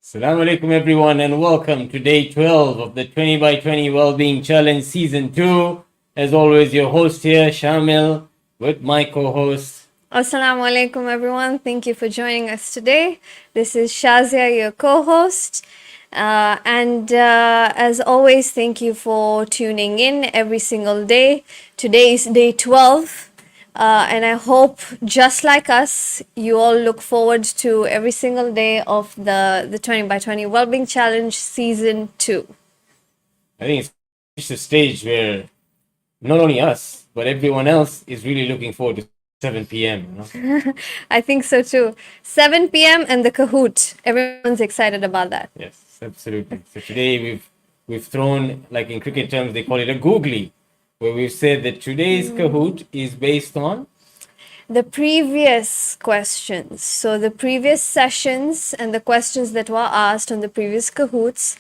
Assalamu alaikum everyone and welcome to day 12 of the 20 by 20 Wellbeing Challenge Season 2. As always, your host here, Shamil, with my co-host. Assalamu alaikum everyone. Thank you for joining us today. This is Shazia, your co-host. And as always, thank you for tuning in every single day. Today is day 12. And I hope, just like us, you all look forward to every single day of the 20 by 20 Wellbeing Challenge Season 2. I think it's reached a stage where not only us, but everyone else is really looking forward to 7 p.m. I think so too. 7 p.m. and the Kahoot. Everyone's excited about that. Yes, absolutely. So today we've thrown, like in cricket terms, they call it a googly, where we've said that today's Kahoot is based on the previous questions. So the previous sessions and the questions that were asked on the previous Kahoots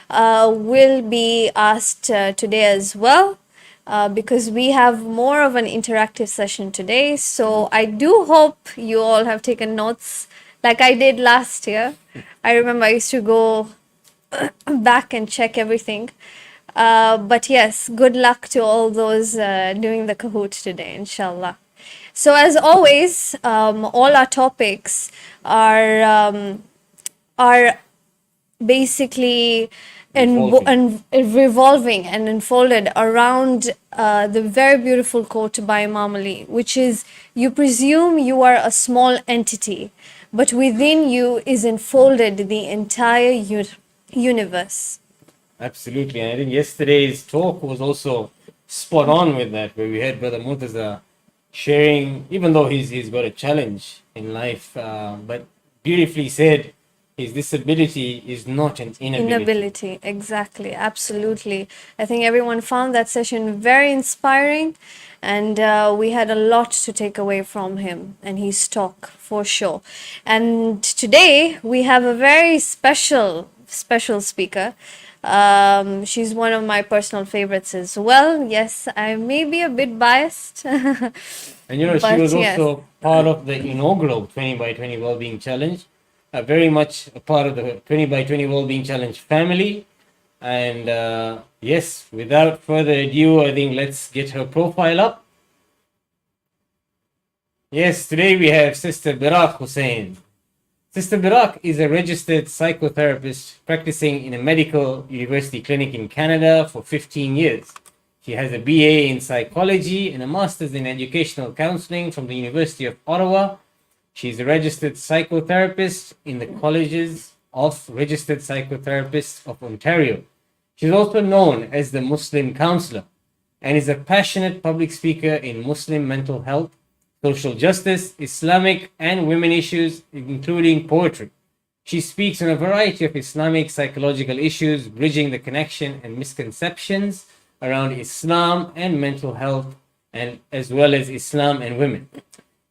will be asked today as well. Because we have more of an interactive session today. So I do hope you all have taken notes like I did last year. I remember I used to go back and check everything. But yes, good luck to all those doing the Kahoot today, inshallah. So as always, all our topics are basically revolving and unfolded around the very beautiful quote by Imam Ali, which is, "You presume you are a small entity, but within you is enfolded the entire universe." Absolutely. And I think yesterday's talk was also spot on with that, where we had Brother Murtaza sharing, even though he's got a challenge in life, but beautifully said, his disability is not an inability. Exactly, absolutely. I think everyone found that session very inspiring, and we had a lot to take away from him and his talk for sure. And today we have a very special speaker. She's one of my personal favorites as well. Yes, I may be a bit biased. And she was also part of the inaugural 20 by 20 Wellbeing Challenge. Very much a part of the 20 by 20 Wellbeing Challenge family. And yes, without further ado, I think let's get her profile up. Yes, today we have Sister Berak Hussain. Sister Berak is a registered psychotherapist practicing in a medical university clinic in Canada for 15 years. She has a BA in psychology and a master's in educational counseling from the University of Ottawa. She's a registered psychotherapist in the Colleges of Registered Psychotherapists of Ontario. She's also known as the Muslim Counselor and is a passionate public speaker in Muslim mental health, social justice, Islamic and women issues, including poetry. She speaks on a variety of Islamic psychological issues, bridging the connection and misconceptions around Islam and mental health, and as well as Islam and women.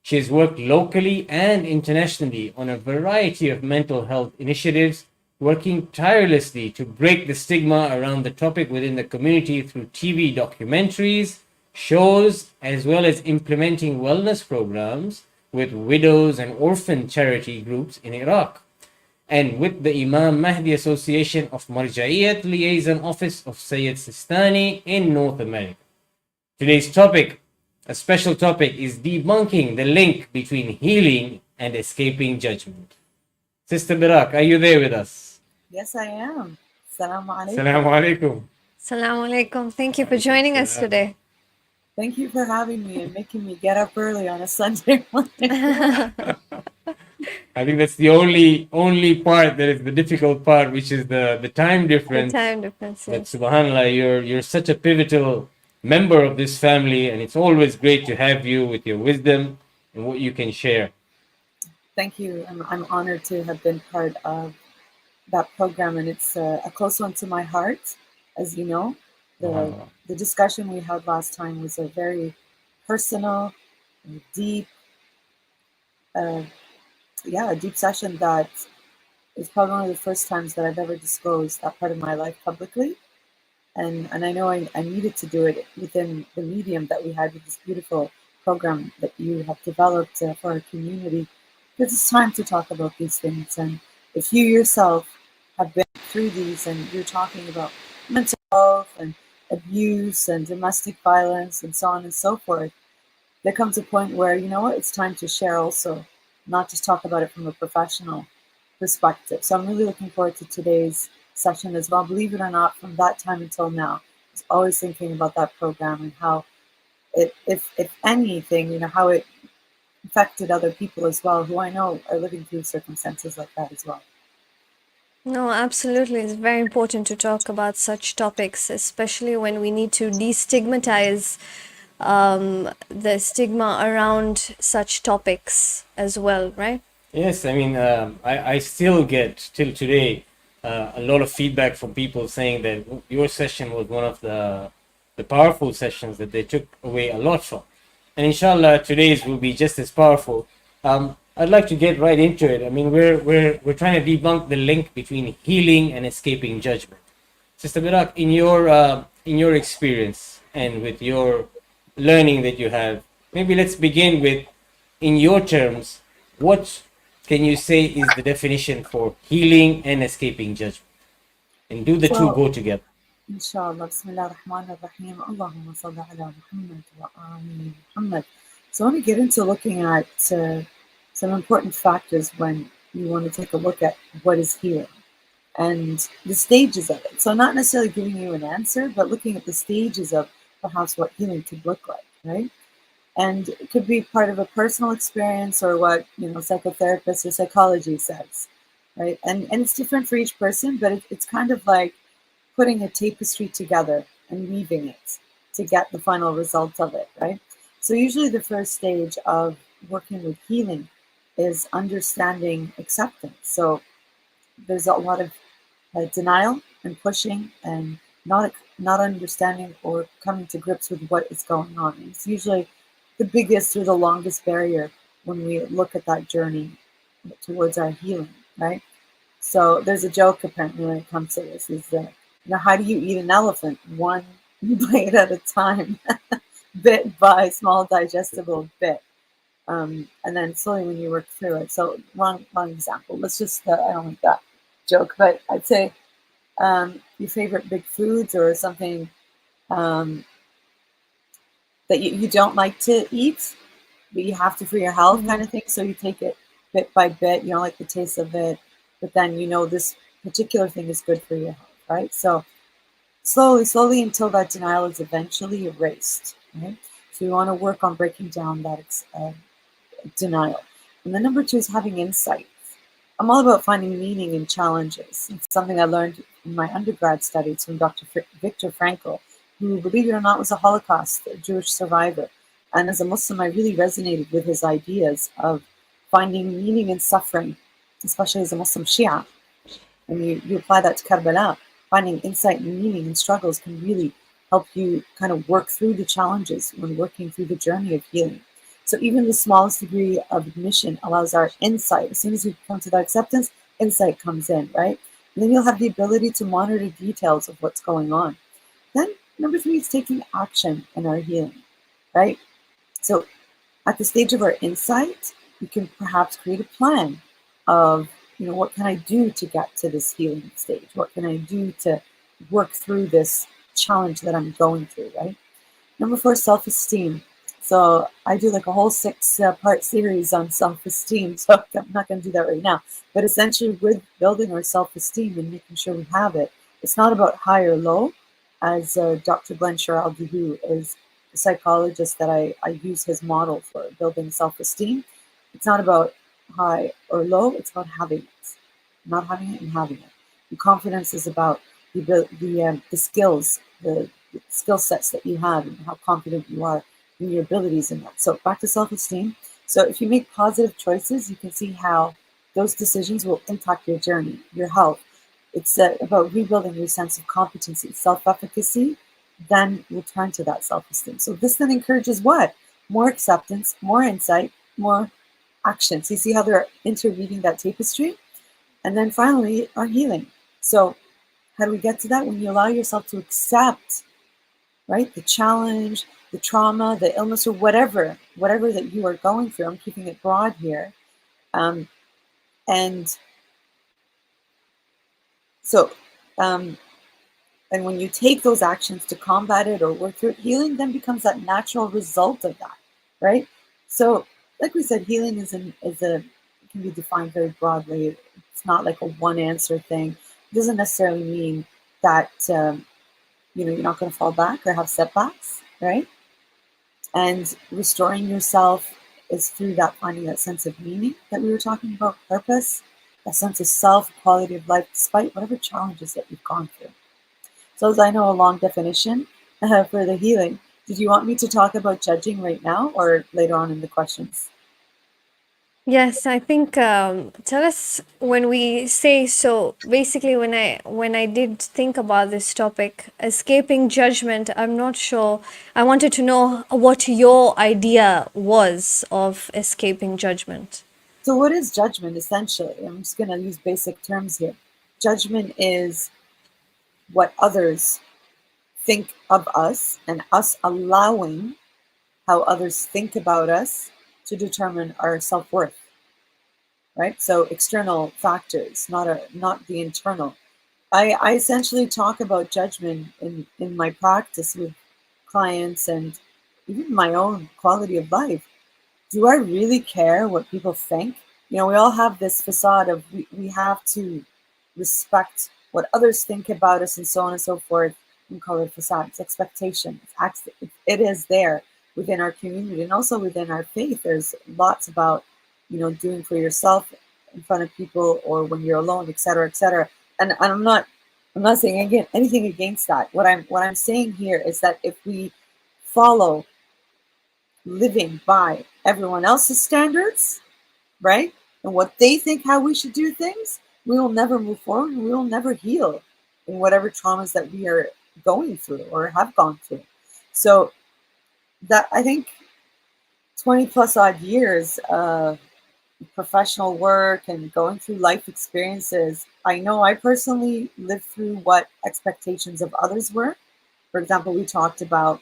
She has worked locally and internationally on a variety of mental health initiatives, working tirelessly to break the stigma around the topic within the community through TV documentaries, shows, as well as implementing wellness programs with widows and orphan charity groups in Iraq, and with the Imam Mahdi Association of Marja'iyat Liaison Office of Sayyid Sistani in North America. Today's topic, a special topic, is debunking the link between healing and escaping judgment. Sister Berak, are you there with us? Yes, I am. Assalamu alaikum. Assalamu alaikum. Assalamu alaikum. Thank you for joining us today. Thank you for having me and making me get up early on a Sunday morning. I think that's the only part that is the difficult part, which is the time difference. The time difference, But yes. subhanAllah, you're such a pivotal member of this family, and it's always great to have you with your wisdom and what you can share. Thank you. I'm honored to have been part of that program, and it's a close one to my heart. As you know, the discussion we had last time was a very personal, deep, a deep session that is probably one of the first times that I've ever disclosed that part of my life publicly. And I know I needed to do it within the medium that we had with this beautiful program that you have developed for our community. Because it's time to talk about these things. And if you yourself have been through these, and you're talking about mental health and abuse and domestic violence and so on and so forth, there comes a point where, you know what, it's time to share also, not just talk about it from a professional perspective. So I'm really looking forward to today's session as well. Believe it or not, from that time until now, I was always thinking about that program and how it, if anything, you know, how it affected other people as well, who I know are living through circumstances like that as well. No, absolutely. It's very important to talk about such topics, especially when we need to destigmatize the stigma around such topics as well, right? Yes, I mean, I still get till today a lot of feedback from people saying that your session was one of the powerful sessions that they took away a lot from, and inshallah today's will be just as powerful. I'd like to get right into it. I mean, we're trying to debunk the link between healing and escaping judgment. Sister Berak, in your experience and with your learning that you have, maybe let's begin with, in your terms, what can you say is the definition for healing and escaping judgment? And do the two Well, go together? inshallah, Bismillah ar-Rahman ar-Rahim, Allahumma salli ala Muhammad wa ameen Muhammad. So I want to get into looking at some important factors when you want to take a look at what is healing and the stages of it. So not necessarily giving you an answer, but looking at the stages of perhaps what healing could look like, right? And it could be part of a personal experience or what, you know, psychotherapists or psychology says, right? And it's different for each person, but it's kind of like putting a tapestry together and weaving it to get the final result of it, right? So usually the first stage of working with healing is understanding acceptance. So there's a lot of denial and pushing and not understanding or coming to grips with what is going on. And it's usually the biggest or the longest barrier when we look at that journey towards our healing, right? So there's a joke apparently when it comes to this is that, you know, how do you eat an elephant? One bite at a time, bit by small digestible bit. And then slowly when you work through it. So wrong example. Let's just, I don't like that joke, but I'd say your favorite big foods or something that you don't like to eat, but you have to for your health kind of thing. So you take it bit by bit. You don't like the taste of it, but then you know this particular thing is good for your health, right? So slowly until that denial is eventually erased, right? So you want to work on breaking down that denial. And then number two is having insight. I'm all about finding meaning in challenges. It's something I learned in my undergrad studies from Dr. Viktor Frankl, who, believe it or not, was a Holocaust Jewish survivor. And as a Muslim, I really resonated with his ideas of finding meaning in suffering, especially as a Muslim Shia. And you apply that to Karbala, finding insight and meaning in struggles can really help you kind of work through the challenges when working through the journey of healing. So even the smallest degree of admission allows our insight. As soon as we come to that acceptance, insight comes in, right? And then you'll have the ability to monitor details of what's going on. Then number three is taking action in our healing, right? So at the stage of our insight, we can perhaps create a plan of, you know, what can I do to get to this healing stage? What can I do to work through this challenge that I'm going through, right? Number four, self-esteem. So I do like a whole 6-part series on self-esteem. So I'm not going to do that right now. But essentially with building our self-esteem and making sure we have it, it's not about high or low, as Dr. Glenn Sheraldi, who is a psychologist that I use his model for building self-esteem. It's not about high or low, it's about having it. Not having it and having it. And confidence is about the skills, the skill sets that you have and how confident you are in your abilities in that. So back to self-esteem. So if you make positive choices, you can see how those decisions will impact your journey, your health. It's about rebuilding your sense of competency, self-efficacy, then we'll turn to that self-esteem. So this then encourages what? More acceptance, more insight, more action. So you see how they're interweaving that tapestry? And then finally, our healing. So how do we get to that? When you allow yourself to accept, right, the challenge, the trauma, the illness, or whatever that you are going through. I'm keeping it broad here. And So, and when you take those actions to combat it or work through it, healing then becomes that natural result of that, right? So, like we said, healing it can be defined very broadly. It's not like a one answer thing. It doesn't necessarily mean that you're not going to fall back or have setbacks, right? And restoring yourself is through that finding that sense of meaning that we were talking about, purpose, that sense of self, quality of life, despite whatever challenges that you've gone through. So, as I know a long definition for the healing, did you want me to talk about judging right now or later on in the questions? Yes, I think tell us when we say so. Basically, when I did think about this topic, escaping judgment, I'm not sure. I wanted to know what your idea was of escaping judgment. So, what is judgment essentially? I'm just going to use basic terms here. Judgment is what others think of us and us allowing how others think about us to determine our self-worth, right? So external factors, not the internal. I essentially talk about judgment in my practice with clients and even my own quality of life. Do I really care what people think? We all have this facade of we have to respect what others think about us and so on and so forth. We call it facade. It's expectation. It is there within our community and also within our faith. There's lots about, doing for yourself in front of people or when you're alone, et cetera, et cetera. And I'm not saying again anything against that. What I'm saying here is that if we follow living by everyone else's standards, right? And what they think how we should do things, we will never move forward and we will never heal in whatever traumas that we are going through or have gone through. So that I think 20 plus odd years of professional work and going through life experiences, I know I personally lived through what expectations of others were. For example, we talked about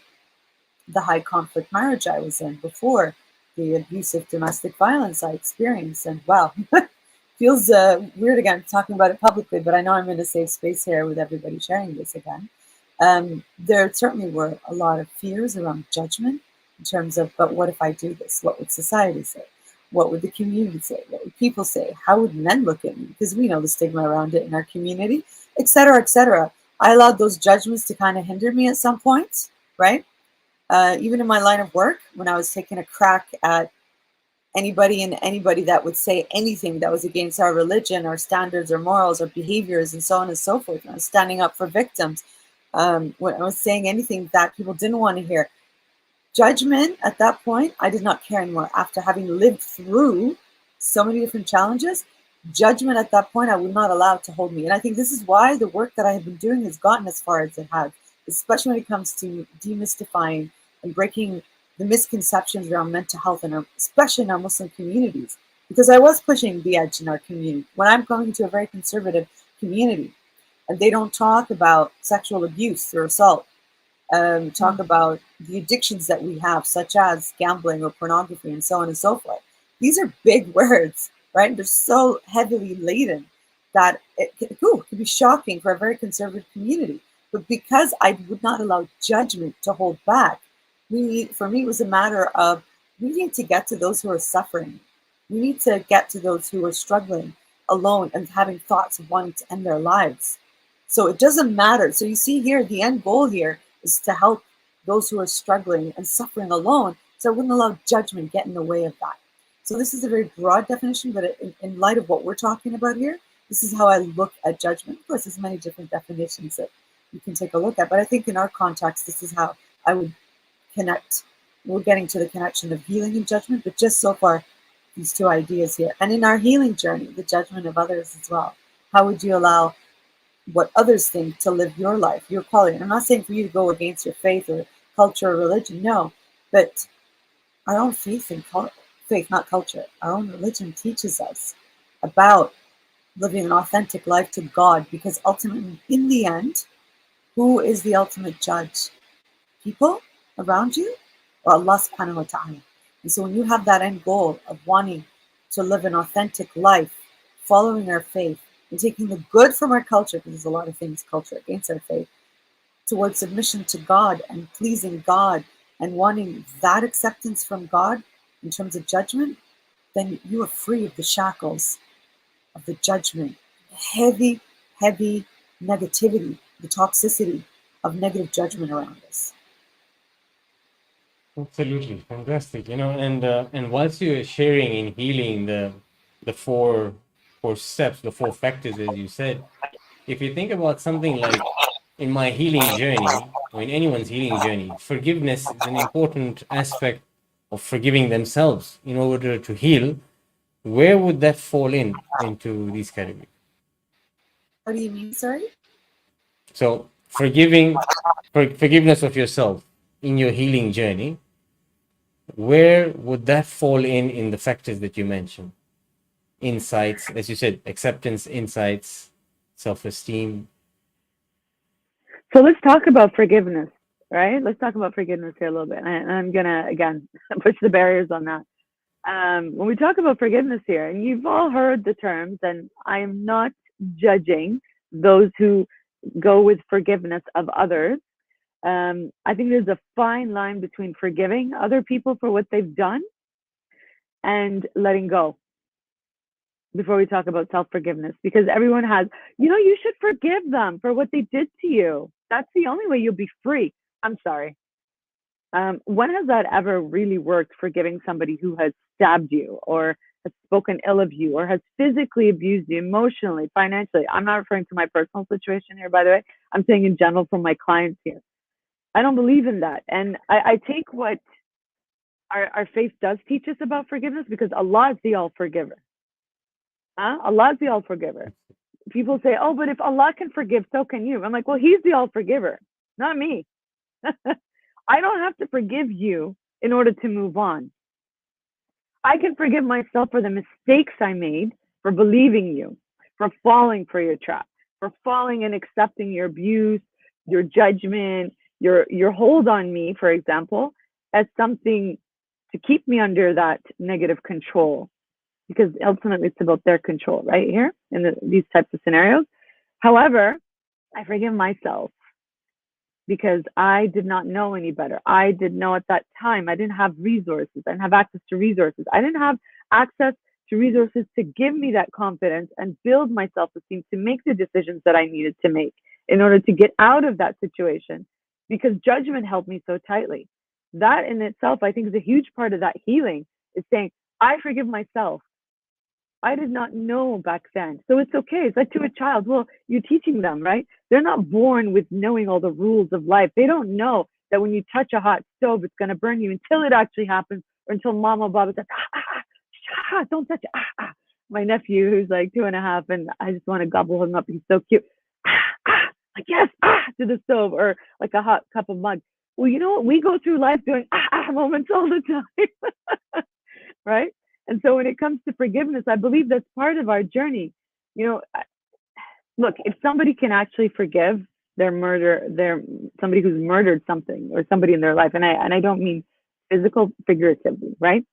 the high conflict marriage I was in before, the abusive domestic violence I experienced. And wow, feels weird again talking about it publicly, but I know I'm in a safe space here with everybody sharing this again. There certainly were a lot of fears around judgment in terms of, but what if I do this? What would society say? What would the community say? What would people say? How would men look at me? Because we know the stigma around it in our community, et cetera, et cetera. I allowed those judgments to kind of hinder me at some point, right? Even in my line of work, when I was taking a crack at anybody that would say anything that was against our religion, our standards, or morals, or behaviors, and so on and so forth. And I was standing up for victims. When I was saying anything that people didn't want to hear. Judgment at that point, I did not care anymore. After having lived through so many different challenges, judgment at that point, I would not allow it to hold me. And I think this is why the work that I have been doing has gotten as far as it has, especially when it comes to demystifying and breaking the misconceptions around mental health, and especially in our Muslim communities, because I was pushing the edge in our community. When I'm coming to a very conservative community, and they don't talk about sexual abuse or assault, talk about the addictions that we have, such as gambling or pornography, and so on and so forth. These are big words, right? They're so heavily laden that it can be shocking for a very conservative community. But because I would not allow judgment to hold back, for me, it was a matter of we need to get to those who are suffering. We need to get to those who are struggling alone and having thoughts of wanting to end their lives. So it doesn't matter. So you see here, the end goal here is to help those who are struggling and suffering alone. So I wouldn't allow judgment get in the way of that. So this is a very broad definition, but in light of what we're talking about here, this is how I look at judgment. Of course, there's many different definitions that you can take a look at, but I think in our context, this is how I would connect. We're getting to the connection of healing and judgment, but just so far, these two ideas here. And in our healing journey, the judgment of others as well. How would you allow what others think to live your life, your quality? And I'm not saying for you to go against your faith or culture or religion, no, but our own faith and faith, not culture, our own religion teaches us about living an authentic life to God, because ultimately, in the end, who is the ultimate judge? People around you or Allah subhanahu wa ta'ala? And so when you have that end goal of wanting to live an authentic life, following our faith and taking the good from our culture, because there's a lot of things culture against our faith, towards submission to God and pleasing God and wanting that acceptance from God in terms of judgment, then you are free of the shackles of the judgment, heavy, heavy negativity, the toxicity of negative judgment around us. Absolutely fantastic. And whilst you're sharing and healing the four steps, the four factors, as you said, if you think about something like in my healing journey, or in anyone's healing journey, forgiveness is an important aspect of forgiving themselves in order to heal. Where would that fall into these categories? What do you mean, sorry? So forgiveness of yourself in your healing journey, where would that fall in the factors that you mentioned? Insights, as you said, acceptance, insights, self-esteem. So let's talk about forgiveness, right? Let's talk about forgiveness here a little bit. And I'm going to, again, push the barriers on that. When we talk about forgiveness here, and you've all heard the terms, and I am not judging those who go with forgiveness of others. I think there's a fine line between forgiving other people for what they've done and letting go before we talk about self-forgiveness, because everyone has, you should forgive them for what they did to you. That's the only way you'll be free. I'm sorry. When has that ever really worked, forgiving somebody who has stabbed you or has spoken ill of you or has physically abused you emotionally, financially? I'm not referring to my personal situation here, by the way. I'm saying in general from my clients here. I don't believe in that. And I take what our faith does teach us about forgiveness, because Allah is the all-forgiver. Allah is the all-forgiver. People say, oh, but if Allah can forgive, so can you. I'm like, well, He's the all-forgiver, not me. I don't have to forgive you in order to move on. I can forgive myself for the mistakes I made, for believing you, for falling for your trap, for falling and accepting your abuse, your judgment, your hold on me, for example, as something to keep me under that negative control, because ultimately it's about their control right here in these types of scenarios. However, I forgive myself because I did not know any better. I didn't know at that time. I didn't have resources. I didn't have access to resources. I didn't have access to resources to give me that confidence and build my self-esteem to make the decisions that I needed to make in order to get out of that situation, because judgment held me so tightly. That in itself, I think, is a huge part of that healing, is saying, I forgive myself. I did not know back then. So it's okay. It's like to a child. Well, you're teaching them, right? They're not born with knowing all the rules of life. They don't know that when you touch a hot stove, it's going to burn you until it actually happens, or until mama or baba says, don't touch it. My nephew, who's like 2.5, and I just want to gobble him up. He's so cute. Like, yes, to the stove, or like a hot cup of mug. Well, you know what? We go through life doing moments all the time, right? And so when it comes to forgiveness, I believe that's part of our journey. Look, if somebody can actually forgive somebody who's murdered something or somebody in their life, and I don't mean physical, figuratively, right?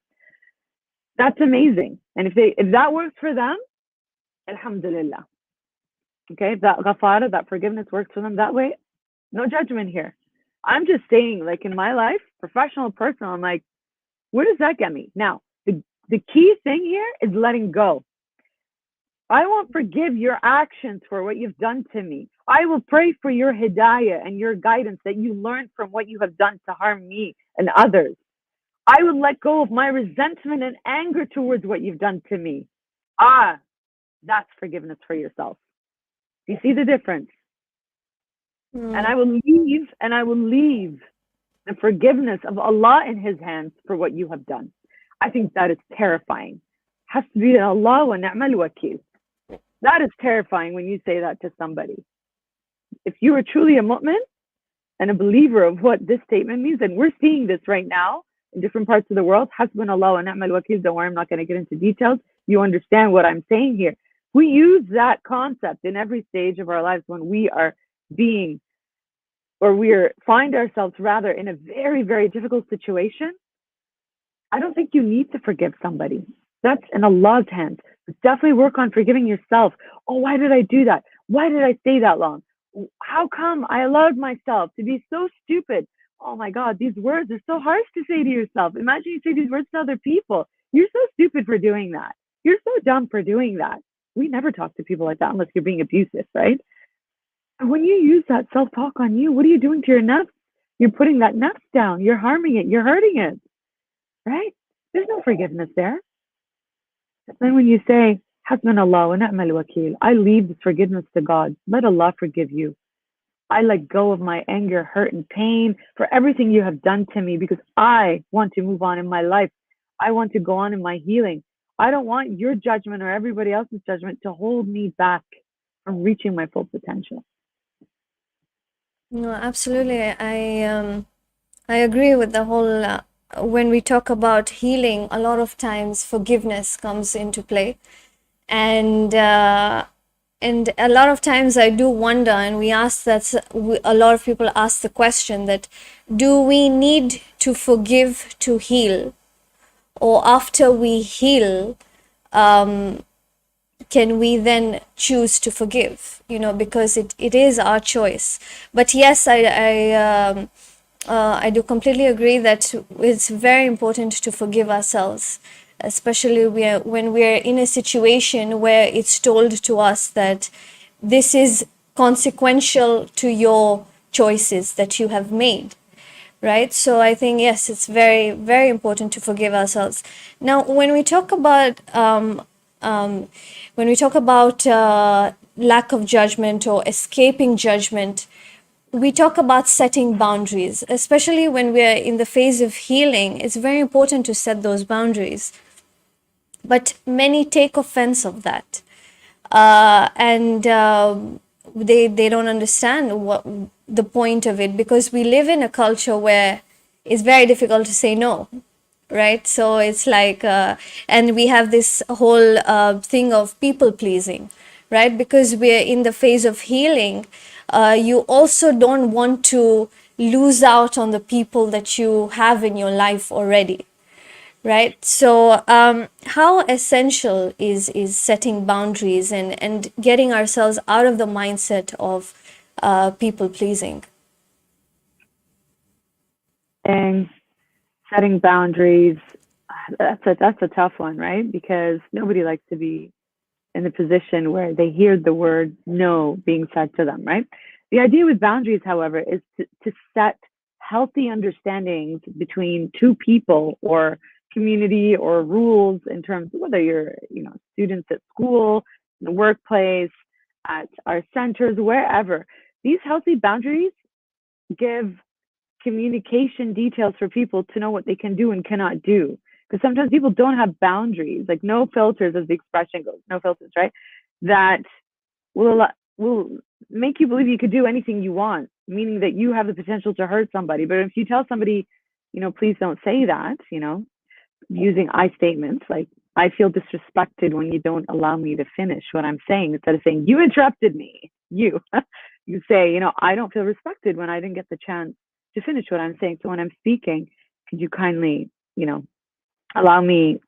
That's amazing. And if that works for them, alhamdulillah. Okay, if that ghafara, that forgiveness works for them that way, no judgment here. I'm just saying, like in my life, professional, personal, I'm like, where does that get me? Now, the key thing here is letting go. I won't forgive your actions for what you've done to me. I will pray for your hidayah and your guidance, that you learn from what you have done to harm me and others. I will let go of my resentment and anger towards what you've done to me. That's forgiveness for yourself. Do you see the difference? And I will leave the forgiveness of Allah in His hands for what you have done. I think that is terrifying. Hasbi Allah wa ni'mal wakil. That is terrifying when you say that to somebody. If you are truly a mu'min and a believer of what this statement means, and we're seeing this right now in different parts of the world, Hasbun Allah wa ni'mal wakil. Don't worry, I'm not going to get into details. You understand what I'm saying here. We use that concept in every stage of our lives when we are find ourselves rather in a very, very difficult situation. I don't think you need to forgive somebody. That's in Allah's hands. But definitely work on forgiving yourself. Oh, why did I do that? Why did I stay that long? How come I allowed myself to be so stupid? Oh my God, these words are so harsh to say to yourself. Imagine you say these words to other people. You're so stupid for doing that. You're so dumb for doing that. We never talk to people like that unless you're being abusive, right? And when you use that self talk on you, what are you doing to your nafs? You're putting that nafs down. You're harming it. You're hurting it, right? There's no forgiveness there. But then when you say, Hasbunallah wa ni'mal wakil, I leave this forgiveness to God. Let Allah forgive you. I let go of my anger, hurt, and pain for everything you have done to me because I want to move on in my life. I want to go on in my healing. I don't want your judgment or everybody else's judgment to hold me back from reaching my full potential. No, absolutely. I agree with the whole. When we talk about healing, a lot of times forgiveness comes into play, and a lot of times I do wonder, and we ask that a lot of people ask the question that, do we need to forgive to heal, or after we heal, can we then choose to forgive? Because it is our choice. But yes, I do completely agree that it's very important to forgive ourselves, especially when we're in a situation where it's told to us that this is consequential to your choices that you have made. Right? So I think, yes, it's very, very important to forgive ourselves. Now, when we talk about lack of judgment or escaping judgment, we talk about setting boundaries, especially when we're in the phase of healing. It's very important to set those boundaries. But many take offense of that. And they don't understand what the point of it, because we live in a culture where it's very difficult to say no, right? So it's like, and we have this whole thing of people pleasing, right? Because we're in the phase of healing, you also don't want to lose out on the people that you have in your life already, right? So how essential is setting boundaries and getting ourselves out of the mindset of people pleasing? And setting boundaries, that's a tough one, right? Because nobody likes to be in the position where they hear the word no being said to them, right? The idea with boundaries, however, is to set healthy understandings between two people or community or rules in terms of whether you're, students at school, in the workplace, at our centers, wherever. These healthy boundaries give communication details for people to know what they can do and cannot do. Because sometimes people don't have boundaries, like no filters, as the expression goes, no filters, right? That will make you believe you could do anything you want, meaning that you have the potential to hurt somebody. But if you tell somebody, please don't say that, using I statements like, I feel disrespected when you don't allow me to finish what I'm saying, instead of saying, you interrupted me, you say, I don't feel respected when I didn't get the chance to finish what I'm saying. So when I'm speaking, could you kindly, allow me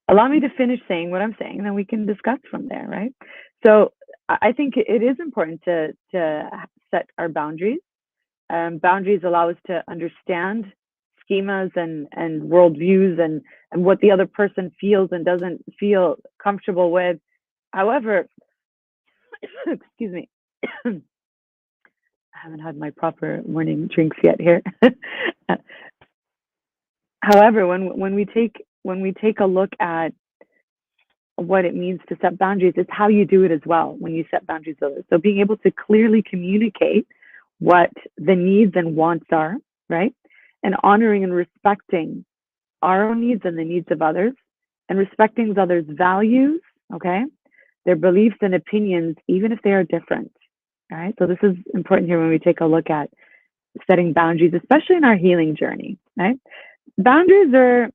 to finish saying what I'm saying, and then we can discuss from there, right? So I think it is important to set our boundaries. Boundaries allow us to understand schemas and worldviews and what the other person feels and doesn't feel comfortable with. However, excuse me, I haven't had my proper morning drinks yet here. However, when we take a look at what it means to set boundaries, it's how you do it as well when you set boundaries with others. So being able to clearly communicate what the needs and wants are, right? And honoring and respecting our own needs and the needs of others, and respecting others' values, okay? Their beliefs and opinions, even if they are different, all right? So this is important here when we take a look at setting boundaries, especially in our healing journey, right? Boundaries are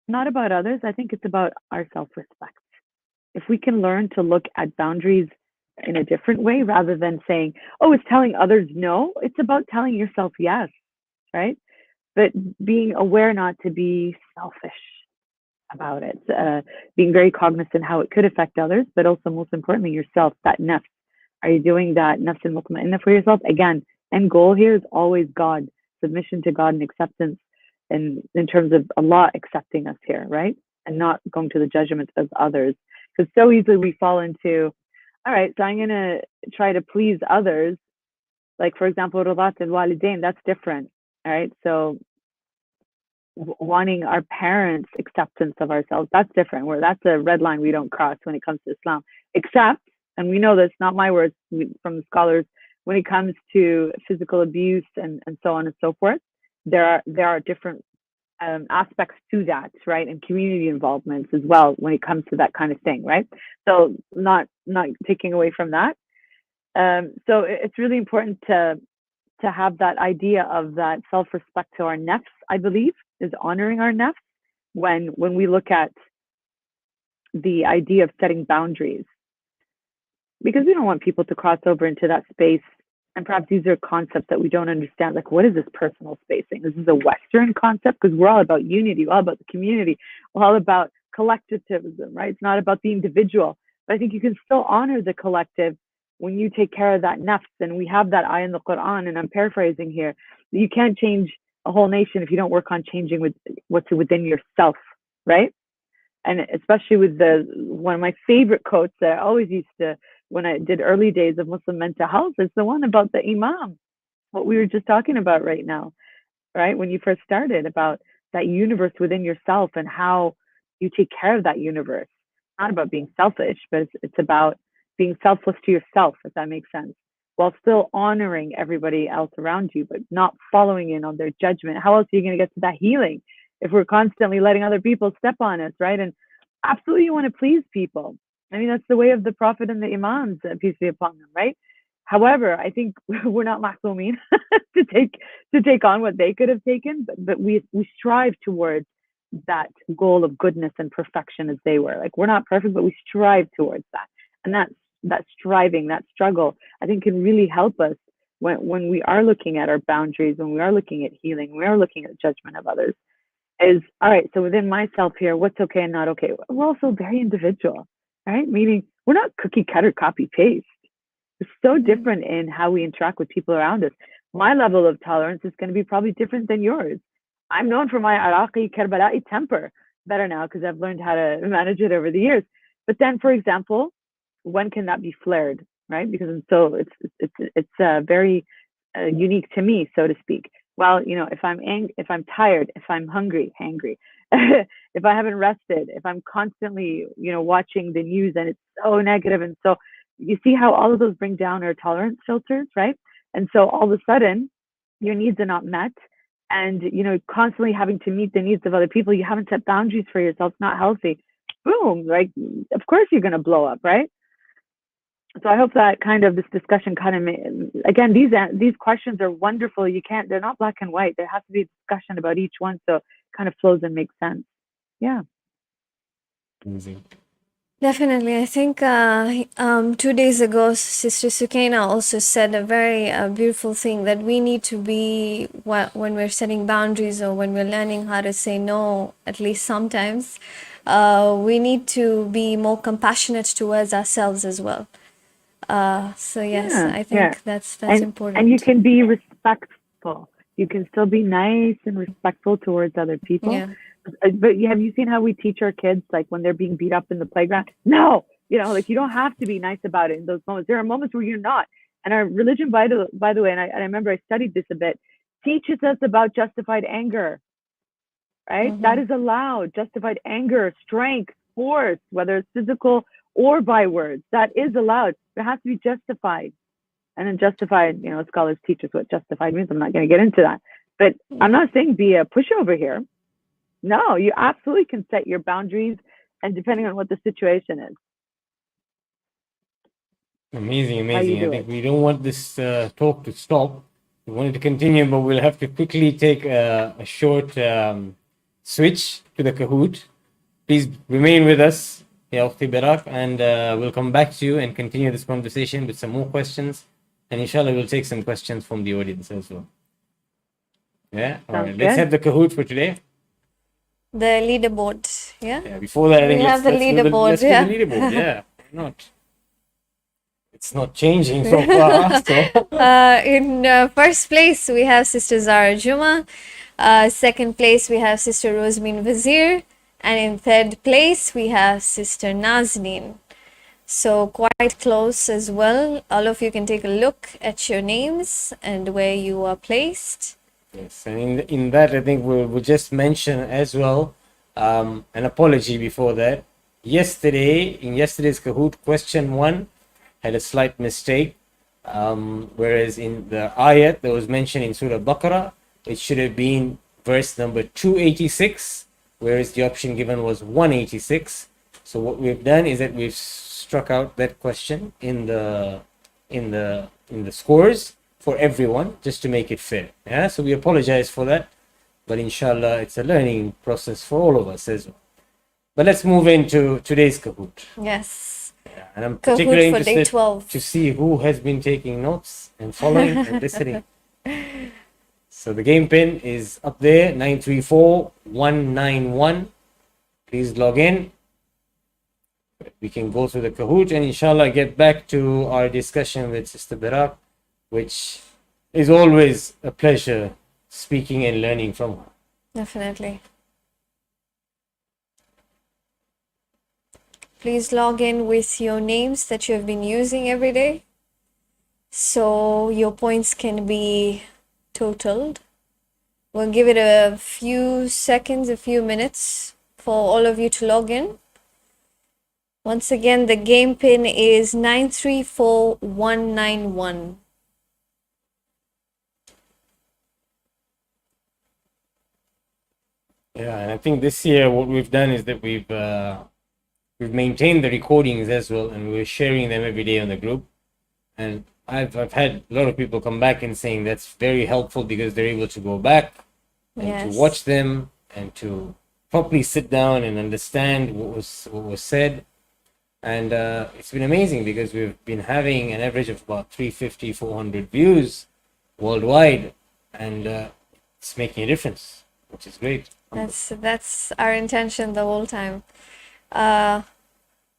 not about others. I think it's about our self-respect. If we can learn to look at boundaries in a different way, rather than saying, oh, it's telling others no, it's about telling yourself yes, right? But being aware not to be selfish about it, being very cognizant how it could affect others, but also most importantly yourself, that nafs. Are you doing that nafs al-mutma'inna for yourself? Again, end goal here is always God, submission to God and acceptance, and in terms of Allah accepting us here, right? And not going to the judgment of others. Because so easily we fall into, all right, so I'm going to try to please others. Like, for example, Radat al-Walidain, that's different, all right? So wanting our parents' acceptance of ourselves, that's different. Where that's a red line we don't cross when it comes to Islam. Except, and we know this, not my words, from the scholars, when it comes to physical abuse and so on and so forth, there are different aspects to that, right? And community involvements as well when it comes to that kind of thing, right? So not taking away from that. So it's really important to have that idea of that self-respect to our nafs, I believe, is honoring our nafs when we look at the idea of setting boundaries, because we don't want people to cross over into that space. And perhaps these are concepts that we don't understand. Like, what is this personal spacing? This is a Western concept, because we're all about unity, we're all about the community, we're all about collectivism, right? It's not about the individual. But I think you can still honor the collective when you take care of that nafs. And we have that ayah in the Quran, and I'm paraphrasing here. You can't change a whole nation if you don't work on changing what's within yourself, right? And especially with one of my favorite quotes that I always used to, when I did early days of Muslim mental health, is the one about the Imam, what we were just talking about right now, right? When you first started, about that universe within yourself and how you take care of that universe. Not about being selfish, but it's about being selfless to yourself, if that makes sense, while still honoring everybody else around you, but not following in on their judgment. How else are you going to get to that healing if we're constantly letting other people step on us, right? And absolutely, you want to please people. I mean, that's the way of the Prophet and the Imams, peace be upon them, right? However, I think we're not mahsoomin to take on what they could have taken, but we strive towards that goal of goodness and perfection as they were. Like, we're not perfect, but we strive towards that. And that striving, that struggle, I think can really help us when we are looking at our boundaries, when we are looking at healing, when we are looking at judgment of others. Is, all right, so within myself here, what's okay and not okay? We're also very individual, right? Meaning we're not cookie cutter, copy paste. We're so different in how we interact with people around us. My level of tolerance is going to be probably different than yours. I'm known for my Iraqi, Karbala'i temper better now because I've learned how to manage it over the years. But then, for example, when can that be flared, right? Because it's very unique to me, so to speak. Well, if I'm tired, if I'm hungry, if I haven't rested, if I'm constantly, watching the news and it's so negative, and so you see how all of those bring down our tolerance filters, right? And so all of a sudden, your needs are not met, and constantly having to meet the needs of other people. You haven't set boundaries for yourself. It's not healthy. Boom! Like, of course you're gonna blow up, right? So I hope that this discussion again, these questions are wonderful. They're not black and white. There has to be a discussion about each one, so it kind of flows and makes sense. Yeah. Amazing. Definitely. I think 2 days ago, Sister Sukaina also said a very beautiful thing, that we need to be, when we're setting boundaries or when we're learning how to say no, at least sometimes, we need to be more compassionate towards ourselves as well. So yes, I think that's important. And you can be respectful. You can still be nice and respectful towards other people. Yeah. But have you seen how we teach our kids, like when they're being beat up in the playground? No, like you don't have to be nice about it in those moments. There are moments where you're not. And our religion, by the way, and I remember I studied this a bit, teaches us about justified anger, right? Mm-hmm. That is allowed. Justified anger, strength, force, whether it's physical or by words, that is allowed. It has to be justified. And then justified, scholars teach us what justified means. I'm not going to get into that. But I'm not saying be a pushover here. No, you absolutely can set your boundaries, and depending on what the situation is. Amazing. I think we don't want this talk to stop. We want it to continue, but we'll have to quickly take a short switch to the Kahoot. Please remain with us, Ya Ukhti Berak, and we'll come back to you and continue this conversation with some more questions. And inshallah, we'll take some questions from the audience as well. Yeah? All right. Let's have the Kahoot for today. The leaderboard. Yeah. Yeah, before that, I think We have the leaderboard, let's do yeah. the leaderboard. Yeah, why not? It's not changing so far. So In first place, we have Sister Zara Juma. Second place, we have Sister Rosamine Vazir. And in third place, we have Sister Nazneen. So quite close as well. All of you can take a look at your names and where you are placed. yes, and in that, I think we'll just mention as well an apology before that. In yesterday's Kahoot, question 1 had a slight mistake, whereas in the ayat that was mentioned in Surah Baqarah, it should have been verse number 286, whereas the option given was 186. So what we've done is that we've struck out that question in the scores for everyone, just to make it fair. Yeah, so we apologize for that, but inshallah it's a learning process for all of us as well. But let's move into today's Kahoot. Yes. Yeah, and I'm Kahoot particularly for day interested 12. to see who has been taking notes and following and listening. So the game pin is up there, 934191. Please log in. We can go through the Kahoot and inshallah get back to our discussion with Sister Berak, which is always a pleasure speaking and learning from her. Definitely. Please log in with your names that you have been using every day, so your points can be totaled. We'll give it a few seconds, a few minutes for all of you to log in. Once again, the game pin is 934191. Yeah, and I think this year what we've done is that we've maintained the recordings as well, and we're sharing them every day on the group. And I've had a lot of people come back and saying that's very helpful because they're able to go back and Yes. to watch them and to properly sit down and understand what was said. And it's been amazing because we've been having an average of about 350, 400 views worldwide, and it's making a difference, which is great. That's our intention the whole time.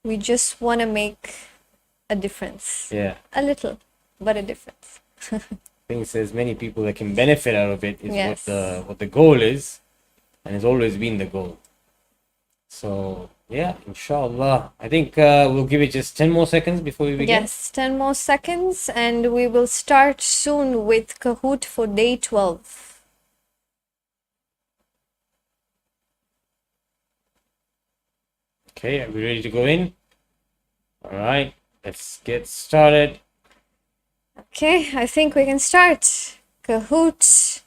We just want to make a difference. Yeah. A little, but a difference. I think there's many people that can benefit out of it is Yes. what the goal is, and has always been the goal. So yeah, inshallah. I think we'll give it just 10 more seconds before we begin. Yes, 10 more seconds, and we will start soon with Kahoot for day 12. Okay, are we ready to go in? All right, let's get started. Okay, I think we can start. Kahoot,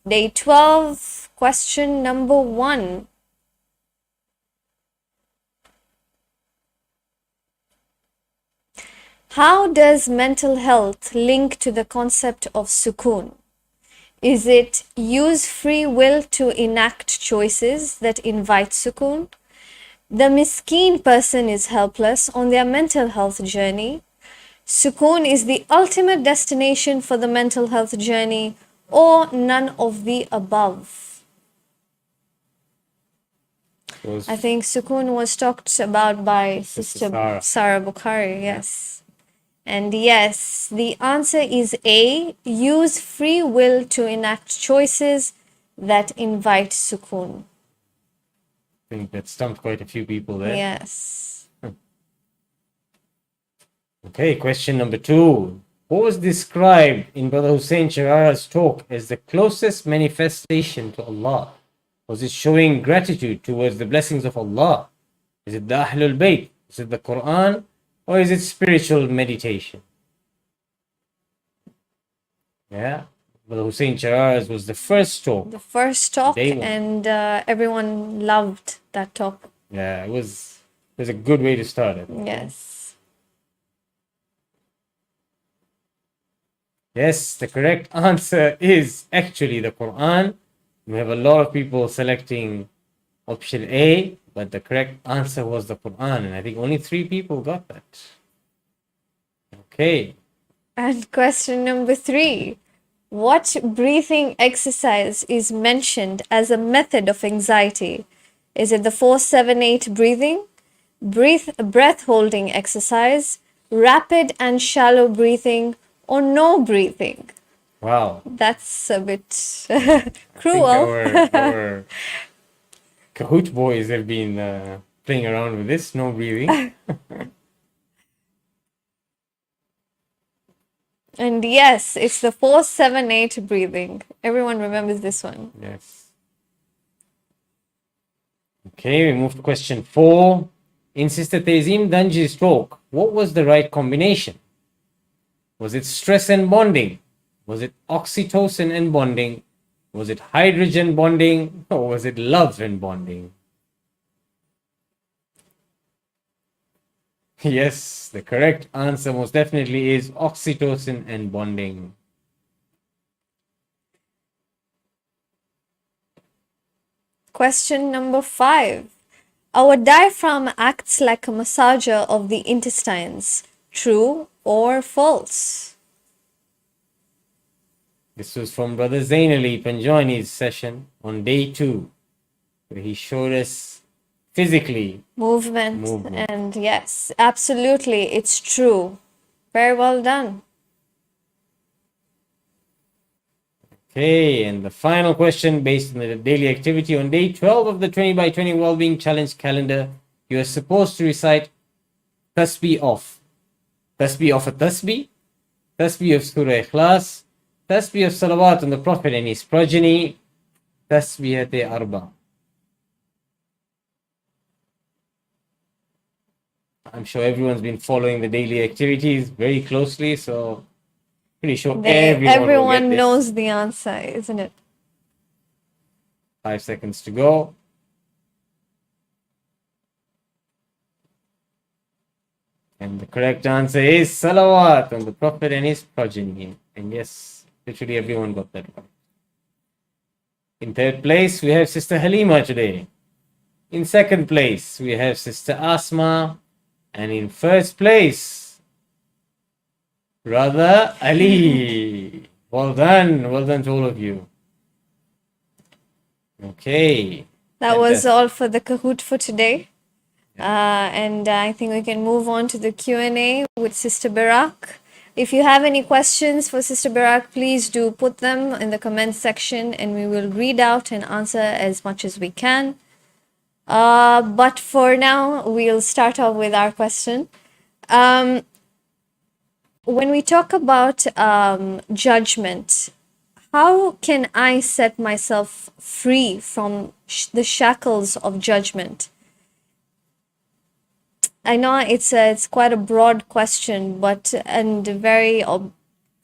day 12, question number 1. How does mental health link to the concept of sukoon? Is it use free will to enact choices that invite sukoon? The miskeen person is helpless on their mental health journey. Sukoon is the ultimate destination for the mental health journey, or none of the above. Was I think sukoon was talked about by Sister Sister Sarah Bukhari, yes. And yes, the answer is A, use free will to enact choices that invite sukoon. I think that stumped quite a few people there. Yes. Okay, question number 2. What was described in Brother Hussain Charara's talk as the closest manifestation to Allah? Was it showing gratitude towards the blessings of Allah? Is it the Ahlul Bayt? Is it the Quran? Or is it spiritual meditation? Yeah, Brother Hussain Charara's was the first talk. The first talk, Day one. and everyone loved that talk. Yeah, it was a good way to start it. Yes. Yes, the correct answer is actually the Quran. We have a lot of people selecting option A, but the correct answer was the Quran, and I think only 3 people got that. Okay. And question number 3. What breathing exercise is mentioned as a method of anxiety Is it the 4-7-8 breathing, breath holding exercise, rapid and shallow breathing, or no breathing? Wow. That's a bit I think cruel. our Kahoot boys have been playing around with this, no breathing. And yes, it's the 4-7-8 breathing. Everyone remembers this one. Yes. Okay, we move to question 4. In Sister Tezim Danji's talk, what was the right combination? Was it stress and bonding? Was it oxytocin and bonding? Was it hydrogen bonding? Or was it love and bonding? Yes, the correct answer most definitely is oxytocin and bonding. Question number 5. Our diaphragm acts like a massager of the intestines. True or false? This was from Brother Zain Ali Panjwani's session on day 2, where he showed us physically Movement. movement. And yes, absolutely, it's true. Very well done. Okay, and the final question based on the daily activity on day 12 of the 20 by 20 Wellbeing Challenge calendar, you are supposed to recite Tasbih of. Tasbih of a Tasbih, Tasbih of Surah Ikhlas, Tasbih of Salawat on the Prophet and his progeny, Tasbihate Arba. I'm sure everyone's been following the daily activities very closely, so pretty sure everyone will get Everyone this. knows the answer, isn't it? 5 seconds to go. And the correct answer is Salawat on the Prophet and his progeny. And yes, literally everyone got that right. In third place, we have Sister Halima today. In second place, we have Sister Asma. And in first place, Brother Ali. Well done to all of you. Okay. That was Fantastic. all for the Kahoot for today. And I think we can move on to the Q&A with Sister Berak. If you have any questions for Sister Berak, please do put them in the comment section and we will read out and answer as much as we can. But for now, we'll start off with our question. When we talk about judgment, how can I set myself free from the shackles of judgment? I know it's quite a broad question, and very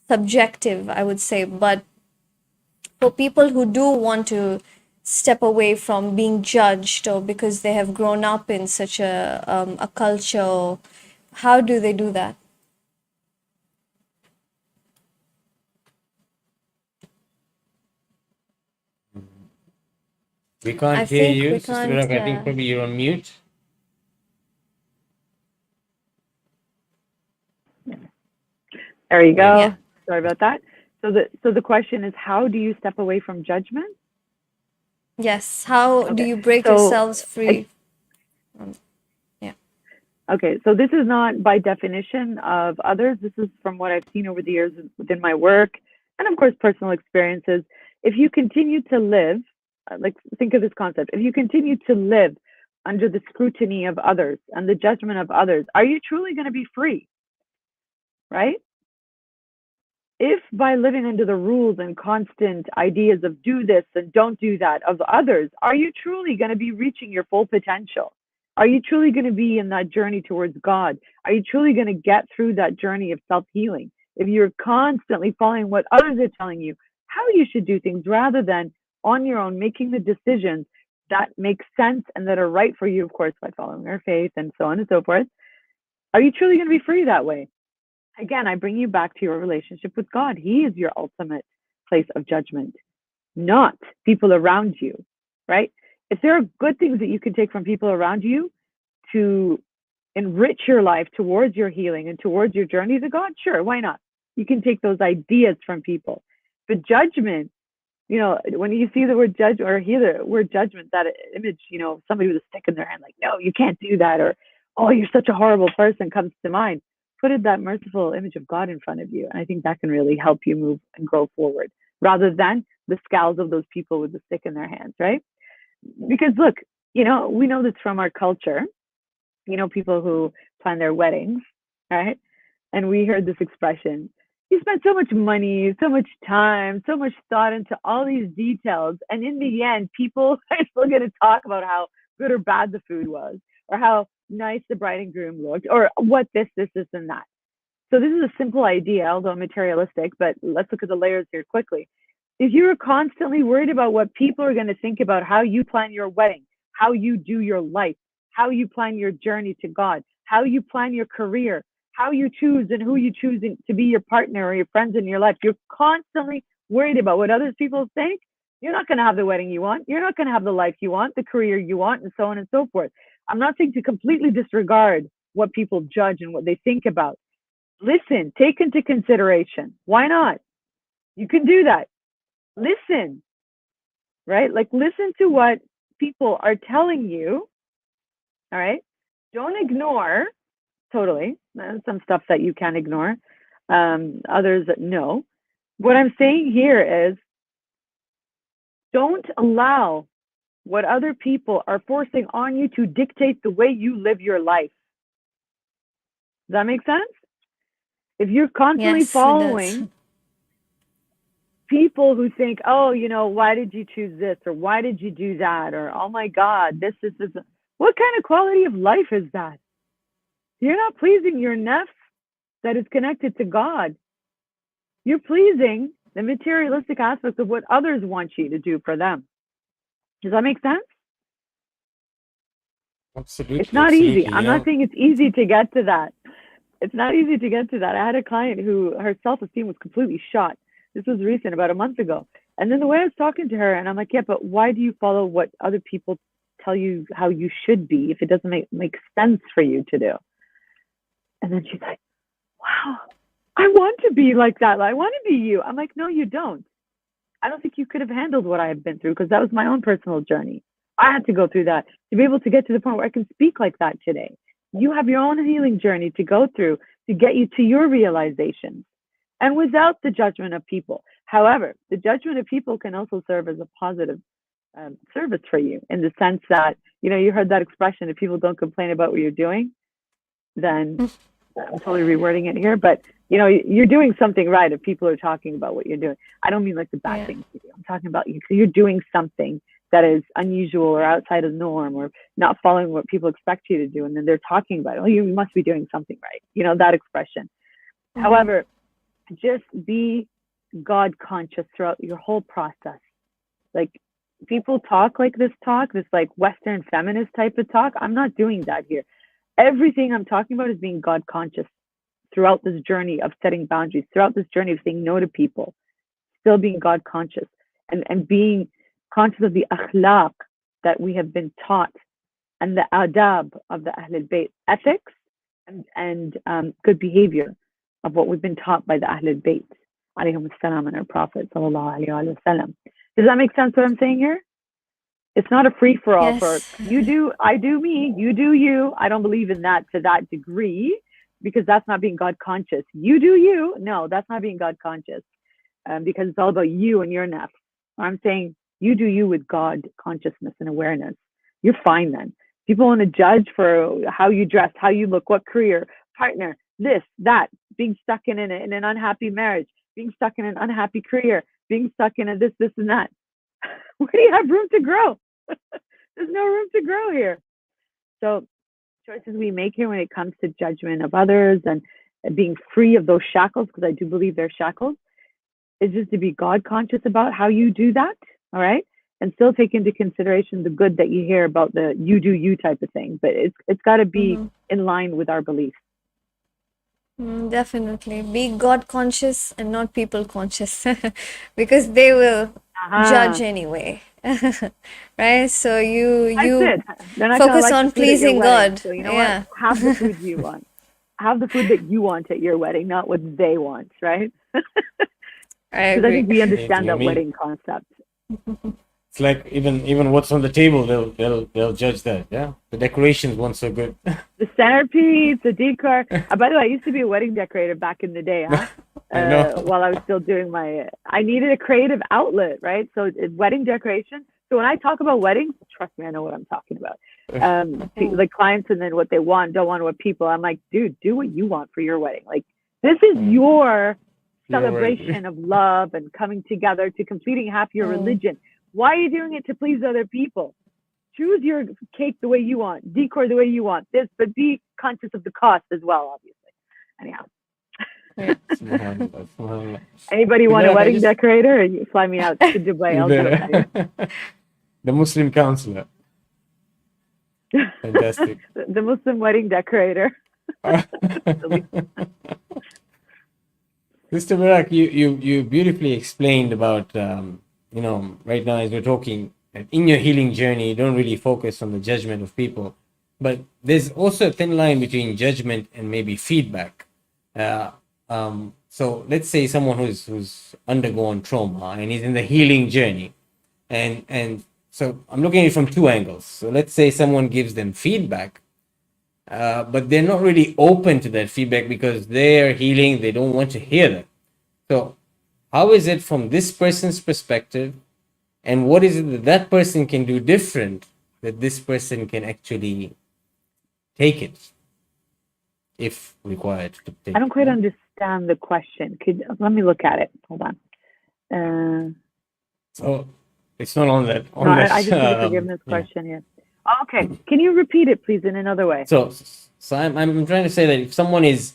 subjective, I would say. But for people who do want to step away from being judged, or because they have grown up in such a culture, how do they do that? We can't I hear think you, we Sister can't, Berak. I think probably you're on mute. There you go. Yeah. Sorry about that. So the question is, how do you step away from judgment? Yes. How do Okay. you break So, yourselves free? Okay, so this is not by definition of others. This is from what I've seen over the years within my work and, of course, personal experiences. If you continue to live, like think of this concept, if you continue to live under the scrutiny of others and the judgment of others, are you truly going to be free? Right? If by living under the rules and constant ideas of do this and don't do that of others, are you truly going to be reaching your full potential? Are you truly going to be in that journey towards God? Are you truly going to get through that journey of self-healing? If you're constantly following what others are telling you, how you should do things rather than on your own making the decisions that make sense and that are right for you, of course, by following our faith and so on and so forth, are you truly going to be free that way? Again, I bring you back to your relationship with God. He is your ultimate place of judgment, not people around you, right? If there are good things that you can take from people around you to enrich your life towards your healing and towards your journey to God, sure, why not? You can take those ideas from people. But judgment when you see the word judge or hear the word judgment, that image, somebody with a stick in their hand, like, no, you can't do that, or, oh, you're such a horrible person, comes to mind. Put it that merciful image of God in front of you. And I think that can really help you move and grow forward rather than the scowls of those people with the stick in their hands, right? Because look, we know this from our culture, people who plan their weddings, right? And we heard this expression, you spent so much money, so much time, so much thought into all these details. And in the end, people are still going to talk about how good or bad the food was, or how nice the bride and groom looked, or what this, and that. So this is a simple idea, although materialistic, but let's look at the layers here quickly. If you're constantly worried about what people are going to think about how you plan your wedding, how you do your life, how you plan your journey to God, how you plan your career, how you choose and who you choose to be your partner or your friends in your life, you're constantly worried about what other people think, you're not going to have the wedding you want. You're not going to have the life you want, the career you want, and so on and so forth. I'm not saying to completely disregard what people judge and what they think about. Listen, take into consideration. Why not? You can do that. Listen, right? Like, listen to what people are telling you. All right. Don't ignore totally. Some stuff that you can ignore. Others that no. What I'm saying here is don't allow what other people are forcing on you to dictate the way you live your life. Does that make sense? If you're constantly following people who think, oh, why did you choose this? Or why did you do that? Or, oh my God, this. What kind of quality of life is that? You're not pleasing your nafs that is connected to God. You're pleasing the materialistic aspects of what others want you to do for them. Does that make sense? Absolutely. It's not easy. I'm not saying it's easy to get to that. It's not easy to get to that. I had a client who her self-esteem was completely shot. This was recent, about a month ago. And then the way I was talking to her, and I'm like, yeah, but why do you follow what other people tell you how you should be if it doesn't make sense for you to do? And then she's like, wow, I want to be like that. I want to be you. I'm like, no, you don't. I don't think you could have handled what I have been through, because that was my own personal journey. I had to go through that to be able to get to the point where I can speak like that today. You have your own healing journey to go through to get you to your realizations, and without the judgment of people. However, the judgment of people can also serve as a positive service for you, in the sense that, you heard that expression, if people don't complain about what you're doing, then I'm totally rewording it here, but you're doing something right if people are talking about what you're doing. I don't mean like the bad things you do. I'm talking about you're doing something that is unusual or outside of the norm, or not following what people expect you to do, and then they're talking about it. Oh, you must be doing something right. That expression. Mm-hmm. However, just be God conscious throughout your whole process. Like, people talk like this like Western feminist type of talk. I'm not doing that here. Everything I'm talking about is being God conscious throughout this journey of setting boundaries, throughout this journey of saying no to people, still being God conscious, and being conscious of the akhlaq that we have been taught, and the adab of the Ahlul Bayt, ethics and good behavior of what we've been taught by the Ahlul Bayt, alayhim assalam, and our Prophet sallallahu alayhi wa sallam. Does that make sense what I'm saying here? It's not a free-for-all for you do, I do me, you do you. I don't believe in that to that degree, because that's not being God conscious. You do you. No, that's not being God conscious, because it's all about you and your nafs. I'm saying you do you with God consciousness and awareness. You're fine then. People want to judge for how you dress, how you look, what career, partner, this, that, being stuck in an unhappy marriage, being stuck in an unhappy career, being stuck in a this, and that. Where do you have room to grow? There's no room to grow here. So choices we make here when it comes to judgment of others and being free of those shackles, because I do believe they're shackles, is just to be God conscious about how you do that, all right? And still take into consideration the good that you hear about the you do you type of thing, but it's got to be in line with our beliefs. Definitely. Be God conscious and not people conscious, because they will judge anyway. Right? So you focus on pleasing God. So you know what? Have the food you want. Have the food that you want at your wedding, not what they want, right? Because I think we understand that wedding concept. It's like even what's on the table, they'll judge that. Yeah, the decorations weren't so good. The centerpiece, the decor. By the way, I used to be a wedding decorator back in the day, huh? I know. While I was still doing I needed a creative outlet, right? So wedding decoration. So when I talk about weddings, trust me, I know what I'm talking about. Like clients and then what they want, don't want what people. I'm like, dude, do what you want for your wedding. Like this is your celebration of love and coming together to completing half your religion. Why are you doing it to please other people? Choose your cake the way you want, decor the way you want this, but be conscious of the cost as well, obviously. Anyhow. Anybody want a wedding decorator? You fly me out to Dubai. I'll do it for you. The Muslim counselor. Fantastic. The Muslim wedding decorator. Mr. Berak, you beautifully explained about right now as we're talking, in your healing journey, you don't really focus on the judgment of people, but there's also a thin line between judgment and maybe feedback. So let's say someone who's undergone trauma and is in the healing journey, and so I'm looking at it from two angles. So let's say someone gives them feedback, but they're not really open to that feedback because they're healing. They don't want to hear that. So how is it from this person's perspective, and what is it that person can do different that this person can actually take it if required to take I don't quite understand the question. Let me look at it. Hold on. So it's not on that. I just did a forgiveness question here. Oh, okay, can you repeat it, please, in another way? So I'm trying to say that if someone is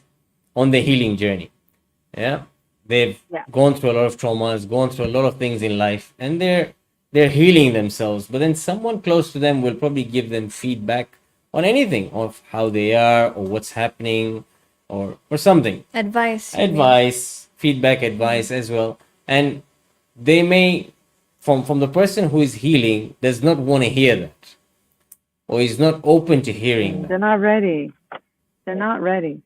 on the healing journey, they've gone through a lot of traumas, gone through a lot of things in life, and they're healing themselves. But then someone close to them will probably give them feedback on anything of how they are or what's happening or something. Advice, feedback, advice as well. And they may, from the person who is healing, does not want to hear that, or is not open to hearing that. They're not ready. They're not ready.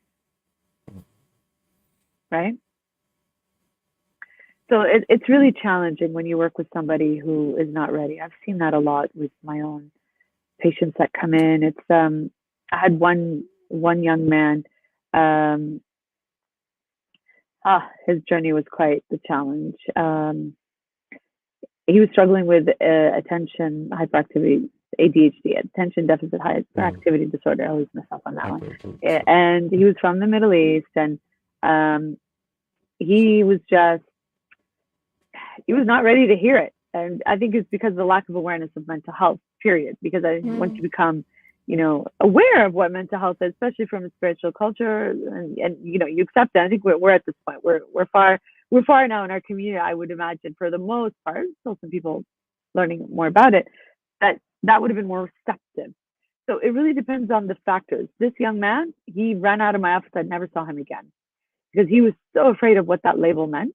Right? So it's really challenging when you work with somebody who is not ready. I've seen that a lot with my own patients that come in. It's I had one young man. His journey was quite the challenge. He was struggling with attention hyperactivity, ADHD, attention deficit hyperactivity disorder. I always mess up on that one. And he was from the Middle East, and he was not ready to hear it. And I think it's because of the lack of awareness of mental health, period. Because once you become, aware of what mental health is, especially from a spiritual culture, and you accept that. I think we're at this point. We're far now in our community. I would imagine, for the most part, still some people learning more about it, that would have been more receptive. So it really depends on the factors. This young man, he ran out of my office. I never saw him again because he was so afraid of what that label meant,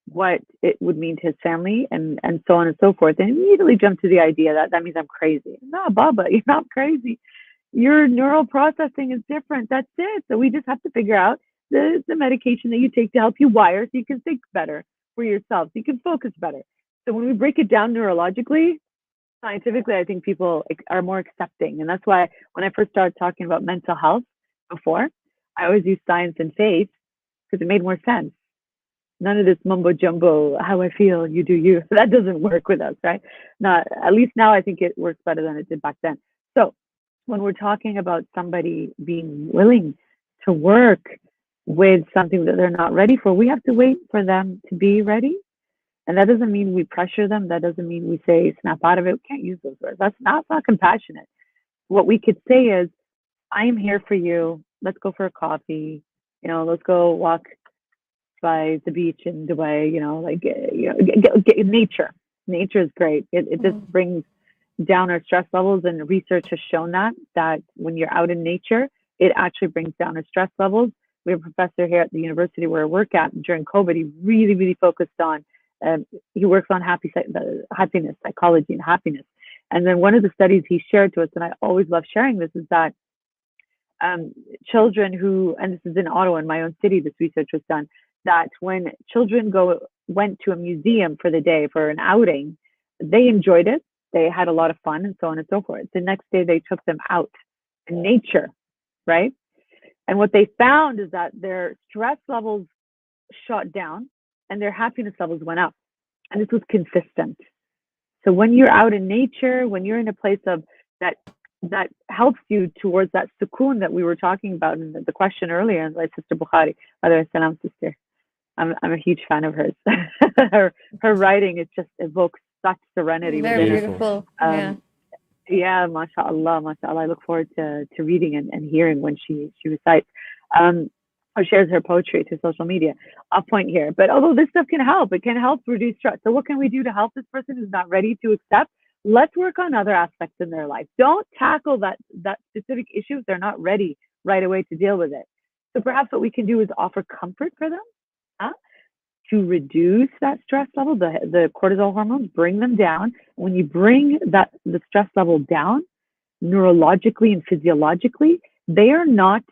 what it would mean to his family, and so on and so forth. And immediately jumped to the idea that means I'm crazy. No, Baba, you're not crazy. Your neural processing is different. That's it. So we just have to figure out the medication that you take to help you wire so you can think better for yourself, so you can focus better. So when we break it down neurologically, scientifically, I think people are more accepting. And that's why when I first started talking about mental health before, I always use science and faith because it made more sense. None of this mumbo jumbo, how I feel, you do you. That doesn't work with us, right? Not, at least now I think it works better than it did back then. So when we're talking about somebody being willing to work with something that they're not ready for, we have to wait for them to be ready. And that doesn't mean we pressure them. That doesn't mean we say, snap out of it. We can't use those words. That's not compassionate. What we could say is, I am here for you. Let's go for a coffee. Let's go walk by the beach in Dubai. Get nature. Nature is great. It just brings down our stress levels, and research has shown that when you're out in nature, it actually brings down our stress levels. We have a professor here at the university where I work at during COVID. He really, really focused on, he works on happiness, psychology and happiness. And then one of the studies he shared to us, and I always love sharing this, is that children who, and this is in Ottawa, in my own city, this research was done, that when children went to a museum for the day, for an outing, they enjoyed it. They had a lot of fun and so on and so forth. The next day they took them out in nature, right? And what they found is that their stress levels shot down and their happiness levels went up. And this was consistent. So when you're out in nature, when you're in a place of that helps you towards that sukoon that we were talking about in the question earlier, and my sister Bukhari, by the way, salam sister. I'm a huge fan of hers. her writing, it just evokes such serenity Very within us. beautiful. Yeah, mashallah, mashallah. I look forward to reading and hearing when she recites or shares her poetry through social media. Off point here. But although this stuff can help, it can help reduce stress. So what can we do to help this person who's not ready to accept? Let's work on other aspects in their life. Don't tackle that specific issue if they're not ready right away to deal with it. So perhaps what we can do is offer comfort for them, to reduce that stress level, the cortisol hormones, bring them down. When you bring the stress level down, neurologically and physiologically, they are not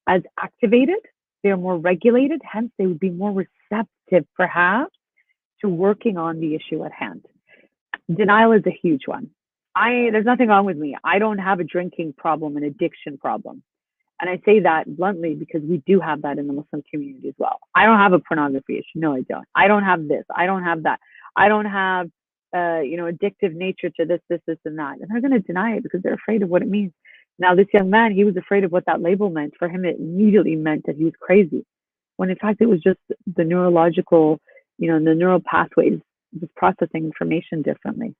as activated. They are more regulated. Hence, they would be more receptive, perhaps, to working on the issue at hand. Denial is a huge one. There's nothing wrong with me. I don't have a drinking problem, an addiction problem. And I say that bluntly because we do have that in the Muslim community as well. I don't have a pornography issue. No, I don't. I don't have this. I don't have that. I don't have, addictive nature to this, and that. And they're going to deny it because they're afraid of what it means. Now, this young man, he was afraid of what that label meant. For him, it immediately meant that he was crazy. When in fact, it was just the neurological, the neural pathways just processing information differently.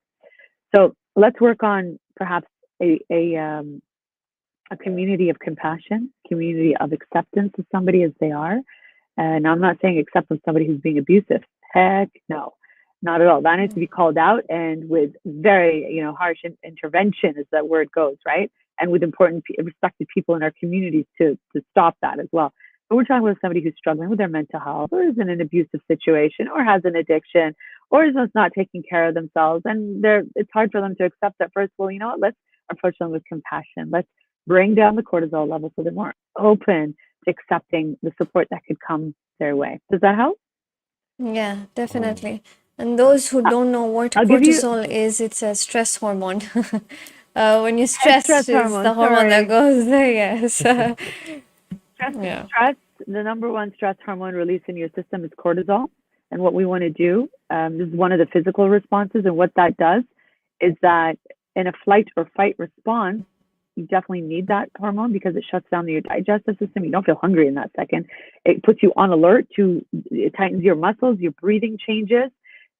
So let's work on perhaps a community of compassion, community of acceptance of somebody as they are. And I'm not saying acceptance of somebody who's being abusive. Heck no, not at all. That needs to be called out, and with very, harsh intervention, as that word goes, right? And with important, respected people in our communities to stop that as well. But we're talking about somebody who's struggling with their mental health, or is in an abusive situation, or has an addiction, or is just not taking care of themselves. And it's hard for them to accept that first. Well, you know what? Let's approach them with compassion. Let's bring down the cortisol level so they're more open to accepting the support that could come their way. Does that help? Yeah, definitely. And those who don't know what cortisol is, it's a stress hormone. When you're stressed, it's the hormone that goes there. Yes. Stress, the number one stress hormone released in your system is cortisol. And what we want to do, this is one of the physical responses. And what that does is that in a flight or fight response, you definitely need that hormone because it shuts down your digestive system. You don't feel hungry in that second. It puts you on alert it tightens your muscles, your breathing changes,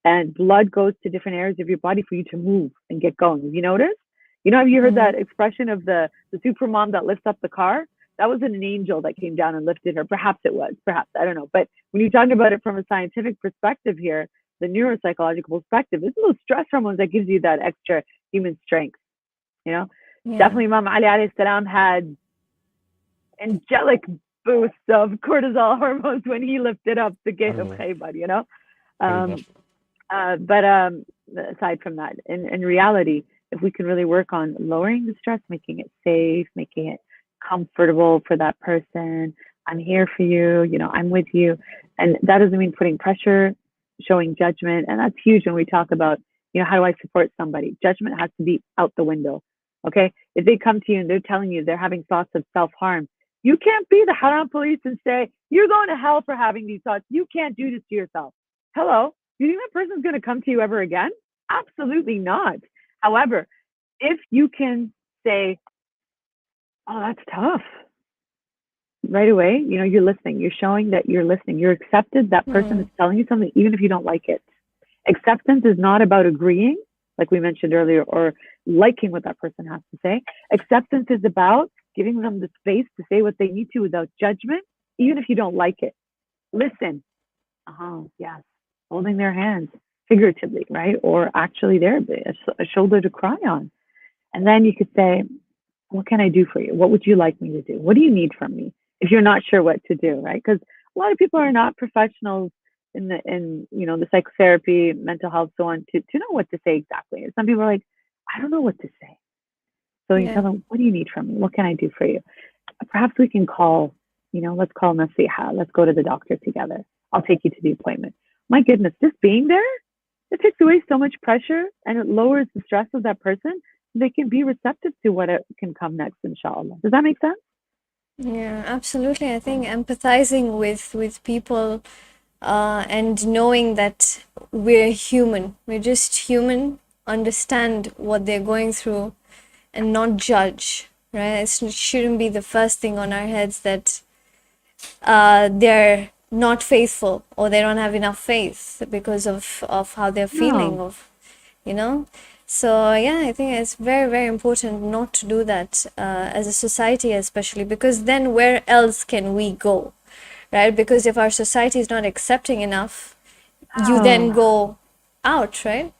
and blood goes to different areas of your body for you to move and get going. Have you noticed? Have you heard that expression of the super mom that lifts up the car? That was an angel that came down and lifted her. Perhaps it was, perhaps, I don't know. But when you're talking about it from a scientific perspective here, the neuropsychological perspective, it's those stress hormones that gives you that extra human strength, Yeah. Definitely Imam Ali alayhi salam had angelic boosts of cortisol hormones when he lifted up the gate of Khaybar, But aside from that, in reality, if we can really work on lowering the stress, making it safe, making it comfortable for that person, I'm here for you, I'm with you. And that doesn't mean putting pressure, showing judgment. And that's huge when we talk about, how do I support somebody? Judgment has to be out the window. Okay, if they come to you and they're telling you they're having thoughts of self-harm, you can't be the haram police and say, you're going to hell for having these thoughts. You can't do this to yourself. Hello, do you think that person's going to come to you ever again? Absolutely not. However, if you can say, oh, that's tough, right away, you're listening. You're showing that you're listening. You're accepted. That person is telling you something, even if you don't like it. Acceptance is not about agreeing, like we mentioned earlier, or liking what that person has to say. Acceptance is about giving them the space to say what they need to without judgment, even if you don't like it. Listen. Oh, yes. Holding their hands, figuratively, right? Or actually there, a shoulder to cry on. And then you could say, what can I do for you? What would you like me to do? What do you need from me? If you're not sure what to do, right? Because a lot of people are not professionals in the psychotherapy, mental health, so on, to know what to say exactly. Some people are like, I don't know what to say. So you tell them, what do you need from me? What can I do for you? Perhaps we can call, let's call Nasiha. Let's go to the doctor together. I'll take you to the appointment. My goodness, just being there, it takes away so much pressure and it lowers the stress of that person so they can be receptive to what can come next, inshallah. Does that make sense? Yeah, absolutely. I think empathizing with people and knowing that we're human, we're just human, understand what they're going through and not judge, right? It shouldn't be the first thing on our heads that they're not faithful or they don't have enough faith because of how they're feeling, No. of, you know. So yeah, I think it's very, very important not to do that as a society, especially because then where else can we go, right? Because if our society is not accepting enough, you then go out, right?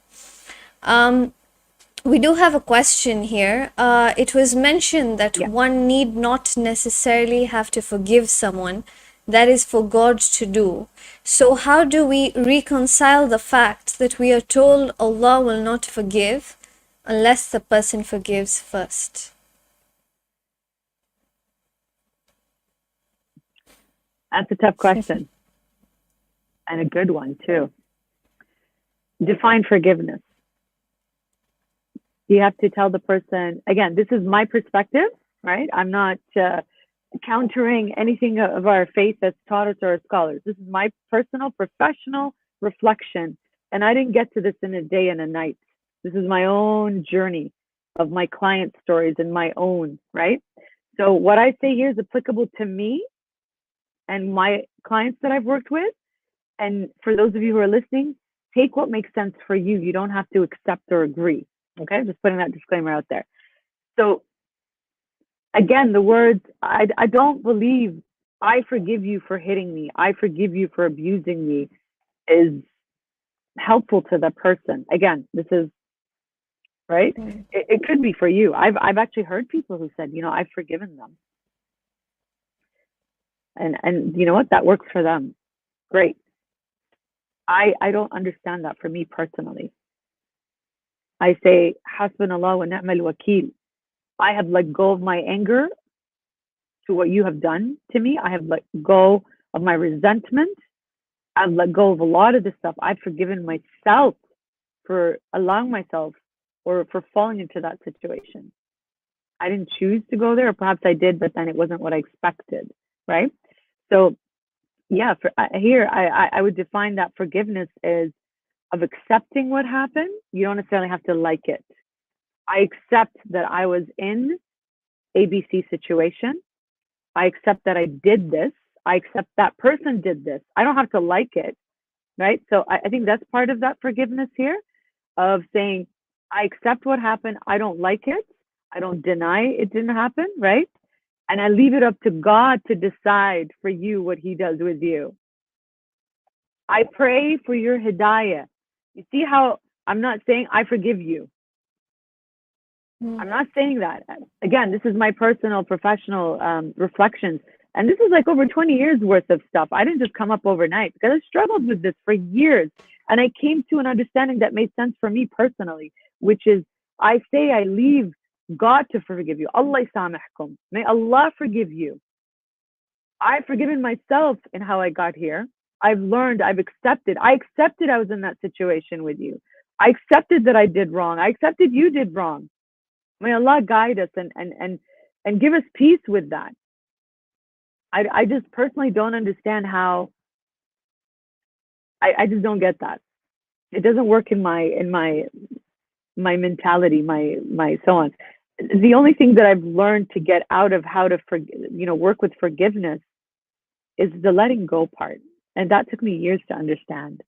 We do have a question here. It was mentioned that Yeah. one need not necessarily have to forgive someone. That is for God to do. So how do we reconcile the fact that we are told Allah will not forgive unless the person forgives first? That's a tough question. And a good one, too. Define forgiveness. You have to tell the person, again, this is my perspective, right? I'm not countering anything of our faith that's taught us or our scholars. This is my personal, professional reflection. And I didn't get to this in a day and a night. This is my own journey of my client stories and my own, right? So what I say here is applicable to me and my clients that I've worked with. And for those of you who are listening, take what makes sense for you. You don't have to accept or agree. Okay, just putting that disclaimer out there. So again, the words, I don't believe I forgive you for hitting me, I forgive you for abusing me, is helpful to the person. Again, this is right. It could be for you. I've actually heard people who said, you know, I've forgiven them. And you know what? That works for them. Great. I don't understand that for me personally. I say, Hasbunallah wa ni'mal wakil. I have let go of my anger to what you have done to me. I have let go of my resentment. I've let go of a lot of this stuff. I've forgiven myself for allowing myself or for falling into that situation. I didn't choose to go there, or perhaps I did, but then it wasn't what I expected, right? So, yeah, I would define that forgiveness as of accepting what happened. You don't necessarily have to like it. I accept that I was in ABC situation. I accept that I did this. I accept that person did this. I don't have to like it, right? So I think that's part of that forgiveness here, of saying, I accept what happened. I don't like it. I don't deny it didn't happen, right? And I leave it up to God to decide for you what he does with you. I pray for your hidayah. You see how I'm not saying I forgive you. I'm not saying that. Again, this is my personal, professional reflections. And this is like over 20 years worth of stuff. I didn't just come up overnight because I struggled with this for years. And I came to an understanding that made sense for me personally, which is I say I leave God to forgive you. Allah ysamahkum. May Allah forgive you. I've forgiven myself in how I got here. I've learned, I've accepted. I accepted I was in that situation with you. I accepted that I did wrong. I accepted you did wrong. May Allah guide us and give us peace with that. I just personally don't understand how. I just don't get that. It doesn't work in my mentality, my so on. The only thing that I've learned to get out of how to work with forgiveness is the letting go part, and that took me years to understand.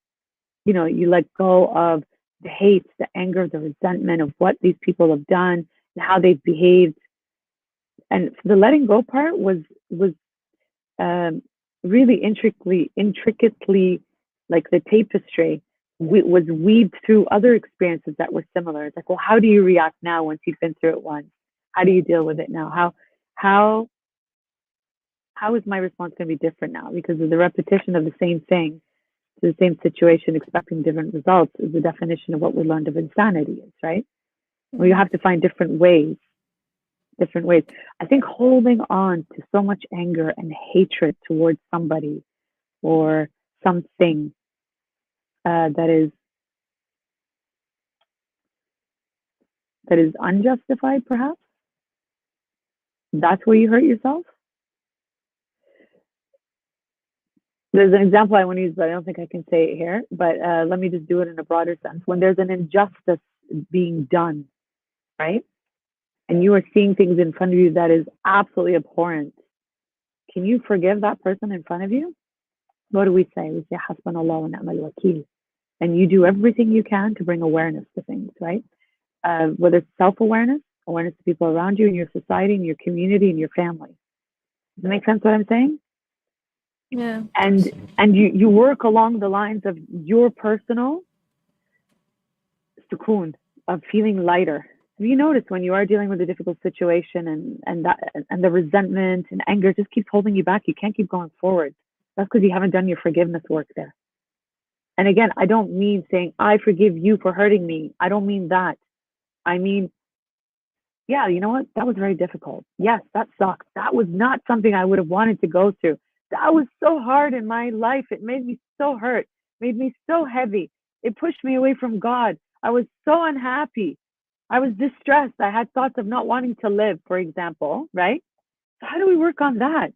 You let go of the hate, the anger, the resentment of what these people have done and how they've behaved. And the letting go part was really intricately, like the tapestry was weaved through other experiences that were similar. It's like, well, how do you react now once you've been through it once? How do you deal with it now? How is my response going to be different now? Because of the repetition of the same thing, the same situation, expecting different results is the definition of what we learned of insanity is, right? Well, you have to find different ways. I think holding on to so much anger and hatred towards somebody or something that is that is unjustified, perhaps? That's where you hurt yourself? There's an example I want to use, but I don't think I can say it here. But let me just do it in a broader sense. When there's an injustice being done, right? And you are seeing things in front of you that is absolutely abhorrent. Can you forgive that person in front of you? What do we say? We say, Hasbunallah wa ni'mal wakeel. And you do everything you can to bring awareness to things, right? Whether it's self-awareness, awareness to people around you, in your society, in your community, in your family. Does that make sense what I'm saying? Yeah. And you work along the lines of your personal sukoon, of feeling lighter. Have you noticed when you are dealing with a difficult situation and the resentment and anger just keeps holding you back, you can't keep going forward? That's because you haven't done your forgiveness work there. And again, I don't mean saying, I forgive you for hurting me. I don't mean that. I mean, yeah, you know what? That was very difficult. Yes, that sucks. That was not something I would have wanted to go through. That was so hard in my life. It made me so hurt, made me so heavy. It pushed me away from God. I was so unhappy. I was distressed. I had thoughts of not wanting to live, for example, right? So how do we work on that?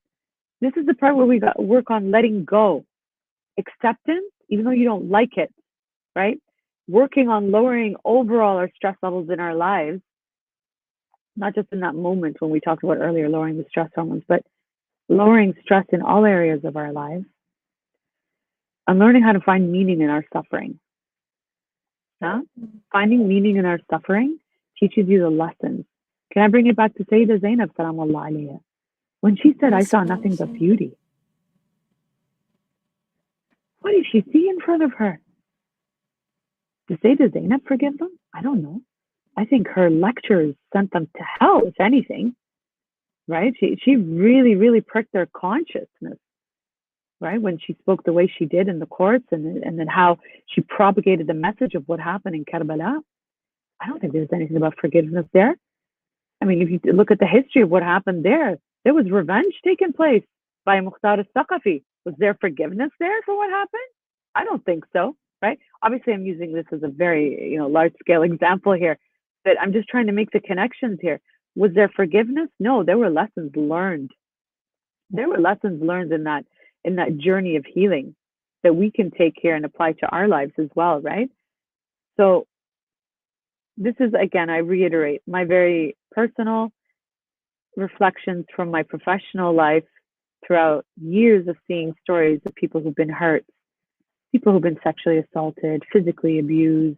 This is the part where we got work on letting go. Acceptance, even though you don't like it, right? Working on lowering overall our stress levels in our lives, not just in that moment when we talked about earlier, lowering the stress hormones, but lowering stress in all areas of our lives, and learning how to find meaning in our suffering. Huh? Finding meaning in our suffering teaches you the lessons. Can I bring it back to Sayyidah Zainab, salamallah alayha? When she said, I saw nothing but beauty. What did she see in front of her? Did Sayyidah Zainab forgive them? I don't know. I think her lectures sent them to hell, if anything, right? She really, really pricked their consciousness, right? When she spoke the way she did in the courts and then how she propagated the message of what happened in Karbala. I don't think there's anything about forgiveness there. I mean, if you look at the history of what happened there was revenge taking place by Mukhtar al-Thaqafi. Was there forgiveness there for what happened? I don't think so, right? Obviously, I'm using this as a very, large-scale example here, but I'm just trying to make the connections here. Was there forgiveness? No, there were lessons learned. There were lessons learned in that journey of healing that we can take here and apply to our lives as well, right? So this is, again, I reiterate, my very personal reflections from my professional life throughout years of seeing stories of people who've been hurt, people who've been sexually assaulted, physically abused,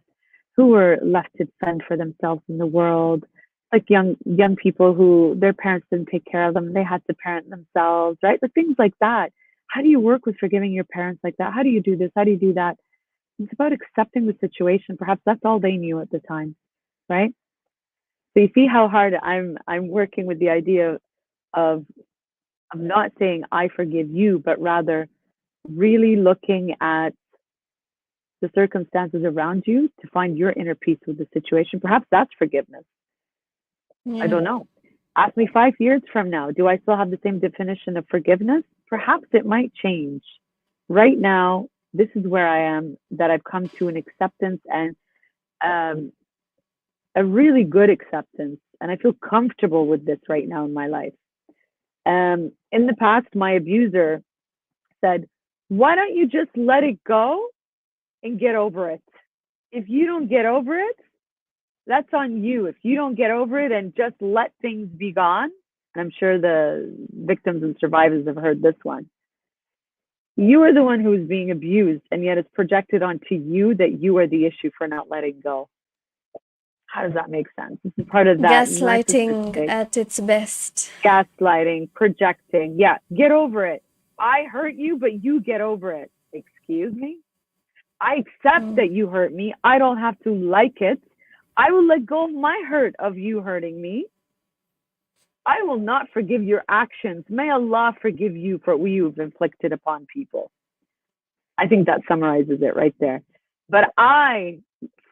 who were left to fend for themselves in the world, like young people who their parents didn't take care of them, they had to parent themselves, right? Like things like that. How do you work with forgiving your parents like that? How do you do this? How do you do that? It's about accepting the situation. Perhaps that's all they knew at the time, right? So you see how hard I'm working with the idea of not saying I forgive you, but rather really looking at the circumstances around you to find your inner peace with the situation. Perhaps that's forgiveness. Yeah. I don't know. Ask me 5 years from now, do I still have the same definition of forgiveness? Perhaps it might change. Right now, this is where I am, that I've come to an acceptance and a really good acceptance. And I feel comfortable with this right now in my life. In the past, my abuser said, why don't you just let it go and get over it? If you don't get over it, that's on you. If you don't get over it and just let things be gone, and I'm sure the victims and survivors have heard this one. You are the one who is being abused, and yet it's projected onto you that you are the issue for not letting go. How does that make sense? This is part of that Gaslighting at its best. Gaslighting, projecting. Yeah, get over it. I hurt you, but you get over it. Excuse me? I accept that you hurt me. I don't have to like it. I will let go of my hurt of you hurting me. I will not forgive your actions. May Allah forgive you for what you've inflicted upon people. I think that summarizes it right there. But I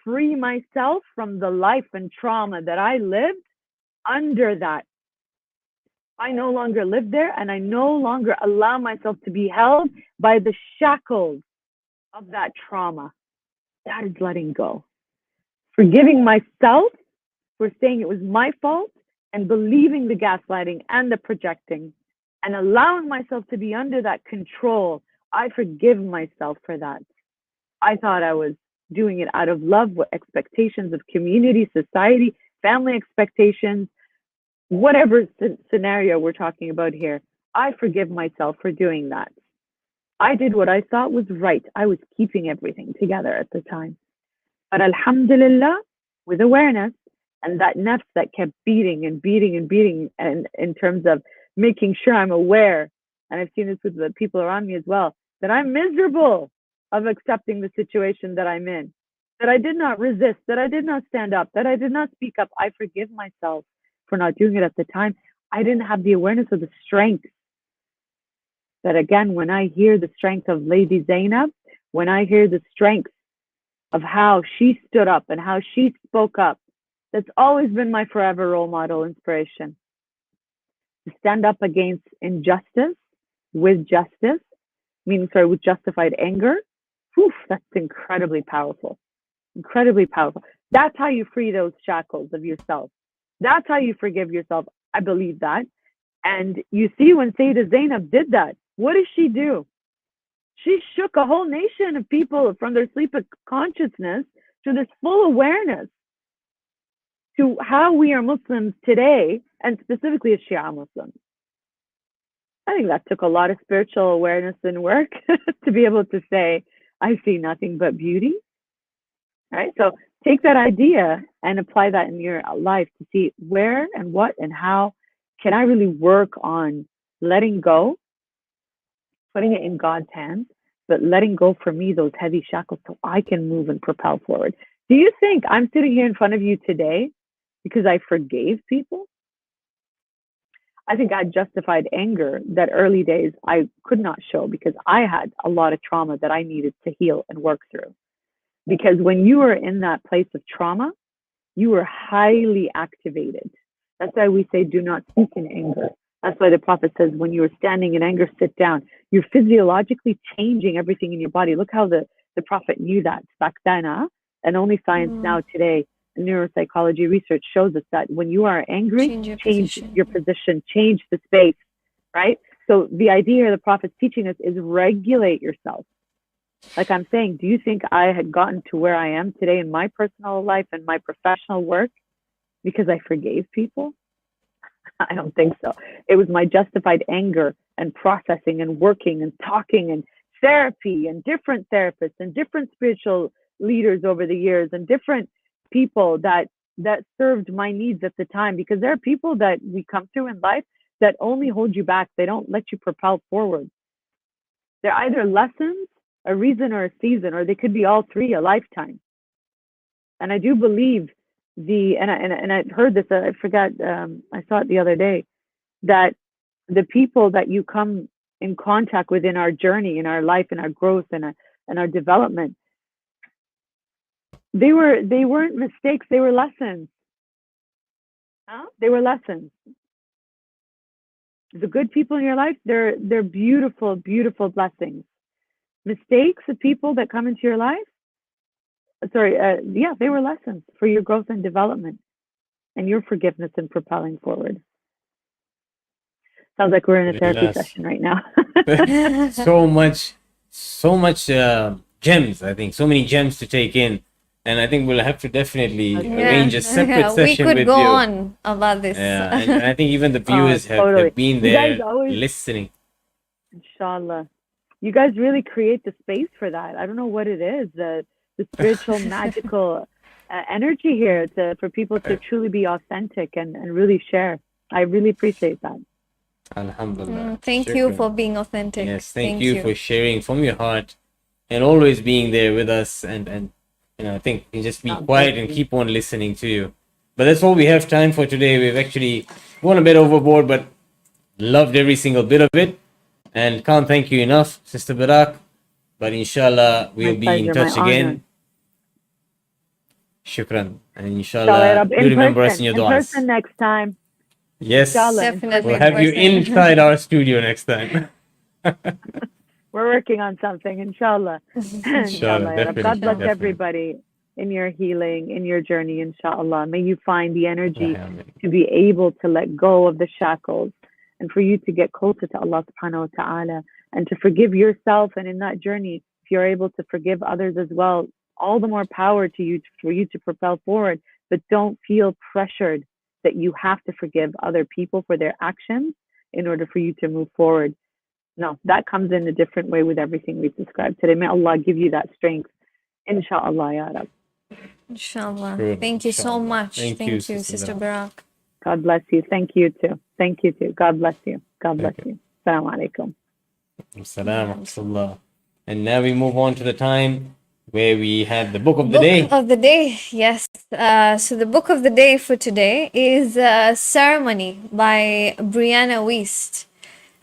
free myself from the life and trauma that I lived under that. I no longer live there, and I no longer allow myself to be held by the shackles of that trauma. That is letting go. Forgiving myself for saying it was my fault and believing the gaslighting and the projecting and allowing myself to be under that control. I forgive myself for that. I thought I was doing it out of love, with expectations of community, society, family expectations, whatever scenario we're talking about here. I forgive myself for doing that. I did what I thought was right. I was keeping everything together at the time. But alhamdulillah, with awareness and that nafs that kept beating and beating and beating, and in terms of making sure I'm aware, and I've seen this with the people around me as well, that I'm miserable of accepting the situation that I'm in, that I did not resist, that I did not stand up, that I did not speak up. I forgive myself for not doing it at the time. I didn't have the awareness of the strength. That again, when I hear the strength of Lady Zainab, when I hear the strength of how she stood up and how she spoke up, that's always been my forever role model inspiration. To stand up against injustice with justice, with justified anger, that's incredibly powerful. Incredibly powerful. That's how you free those shackles of yourself. That's how you forgive yourself. I believe that. And you see, when Sayyidah Zainab did that, what did she do? She shook a whole nation of people from their sleep of consciousness to this full awareness to how we are Muslims today, and specifically as Shia Muslims. I think that took a lot of spiritual awareness and work to be able to say, I see nothing but beauty. Right? So take that idea and apply that in your life to see where and what and how can I really work on letting go, putting it in God's hands, but letting go for me those heavy shackles so I can move and propel forward. Do you think I'm sitting here in front of you today because I forgave people? I think I justified anger that early days I could not show because I had a lot of trauma that I needed to heal and work through. Because when you are in that place of trauma, you are highly activated. That's why we say, do not speak in anger. That's why the Prophet says, when you are standing in anger, sit down. You're physiologically changing everything in your body. Look how the Prophet knew that back then, and only science now today, neuropsychology research shows us that when you are angry, change your position, change the space, right? So the idea the Prophet's teaching us is regulate yourself. Like I'm saying, do you think I had gotten to where I am today in my personal life and my professional work because I forgave people? I don't think so. It was my justified anger and processing and working and talking and therapy and different therapists and different spiritual leaders over the years and different people that served my needs at the time, because there are people that we come through in life that only hold you back. They don't let you propel forward. They're either lessons, a reason, or a season, or they could be all three, a lifetime. And I do believe and I heard this, I forgot, I saw it the other day, that the people that you come in contact with in our journey, in our life, in our growth, and our development, they weren't mistakes, they were lessons. They were lessons. The good people in your life, they're beautiful, beautiful blessings. Mistakes of people that come into your life, they were lessons for your growth and development and your forgiveness and propelling forward. Sounds like we're in a therapy session right now. so much gems, I think, so many gems to take in. And I think we'll have to definitely arrange a separate session with you. We could go on about this. Yeah, and I think even the viewers have been there listening. Inshallah. You guys really create the space for that. I don't know what it is, the spiritual, magical energy here for people to truly be authentic and really share. I really appreciate that. Alhamdulillah. Thank you for being authentic. Yes, thank you for sharing from your heart and always being there with us. And I think you just be quiet and keep on listening to you. But that's all we have time for today. We've actually gone a bit overboard, but loved every single bit of it. And can't thank you enough, Sister Berak. But inshallah, we'll be in touch again. Shukran. And inshallah, you remember us in your du'as. In person next time. Yes, definitely. We'll have you inside our studio next time. We're working on something, inshallah. Inshallah, definitely. God bless everybody. in your healing, in your journey, inshallah. May you find the energy to be able to let go of the shackles and for you to get closer to Allah subhanahu wa ta'ala and to forgive yourself. And in that journey, if you're able to forgive others as well, all the more power to you for you to propel forward. But don't feel pressured that you have to forgive other people for their actions in order for you to move forward. No, that comes in a different way with everything we've described today. May Allah give you that strength. Inshallah, ya Rab. Inshallah. Good, Thank you so inshallah. much. Thank Thank you, you, Sister Sister Berak. Berak. God bless you. Thank you too. Thank you too. God bless you. God bless Thank you. Assalamu alaikum. Assalamu alaikum. And now we move on to the time where we have the book of the day. Book of the day, yes. So the book of the day for today is Ceremony by Brianna Wiest.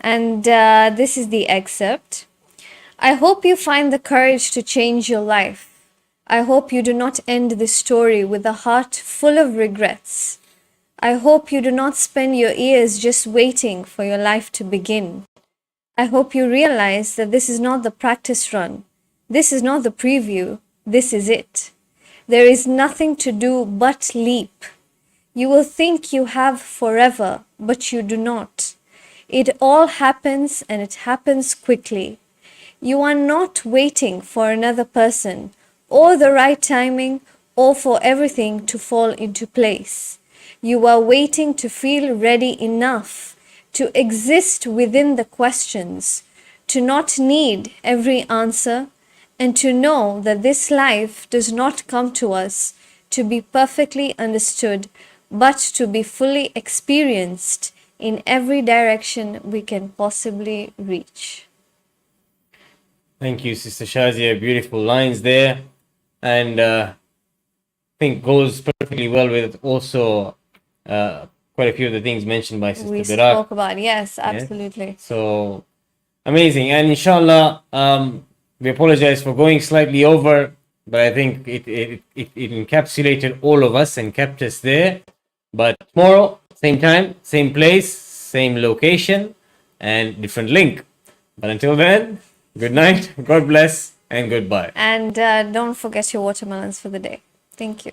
And this is the excerpt. I hope you find the courage to change your life. I hope you do not end this story with a heart full of regrets. I hope you do not spend your years just waiting for your life to begin. I hope you realize that this is not the practice run. This is not the preview. This is it. There is nothing to do but leap. You will think you have forever, but you do not. It all happens and it happens quickly. You are not waiting for another person or the right timing or for everything to fall into place. You are waiting to feel ready enough to exist within the questions, to not need every answer, and to know that this life does not come to us to be perfectly understood, but to be fully experienced in every direction we can possibly reach. Thank you, Sister Shazia. Beautiful lines there. And I think goes perfectly well with also quite a few of the things mentioned by Sister We Berak. spoke about, yes, absolutely. So amazing. And inshallah, we apologize for going slightly over, but I think it encapsulated all of us and kept us there. But tomorrow, same time, same place, same location, and different link. But until then, good night, God bless, and goodbye. And don't forget your watermelons for the day. Thank you.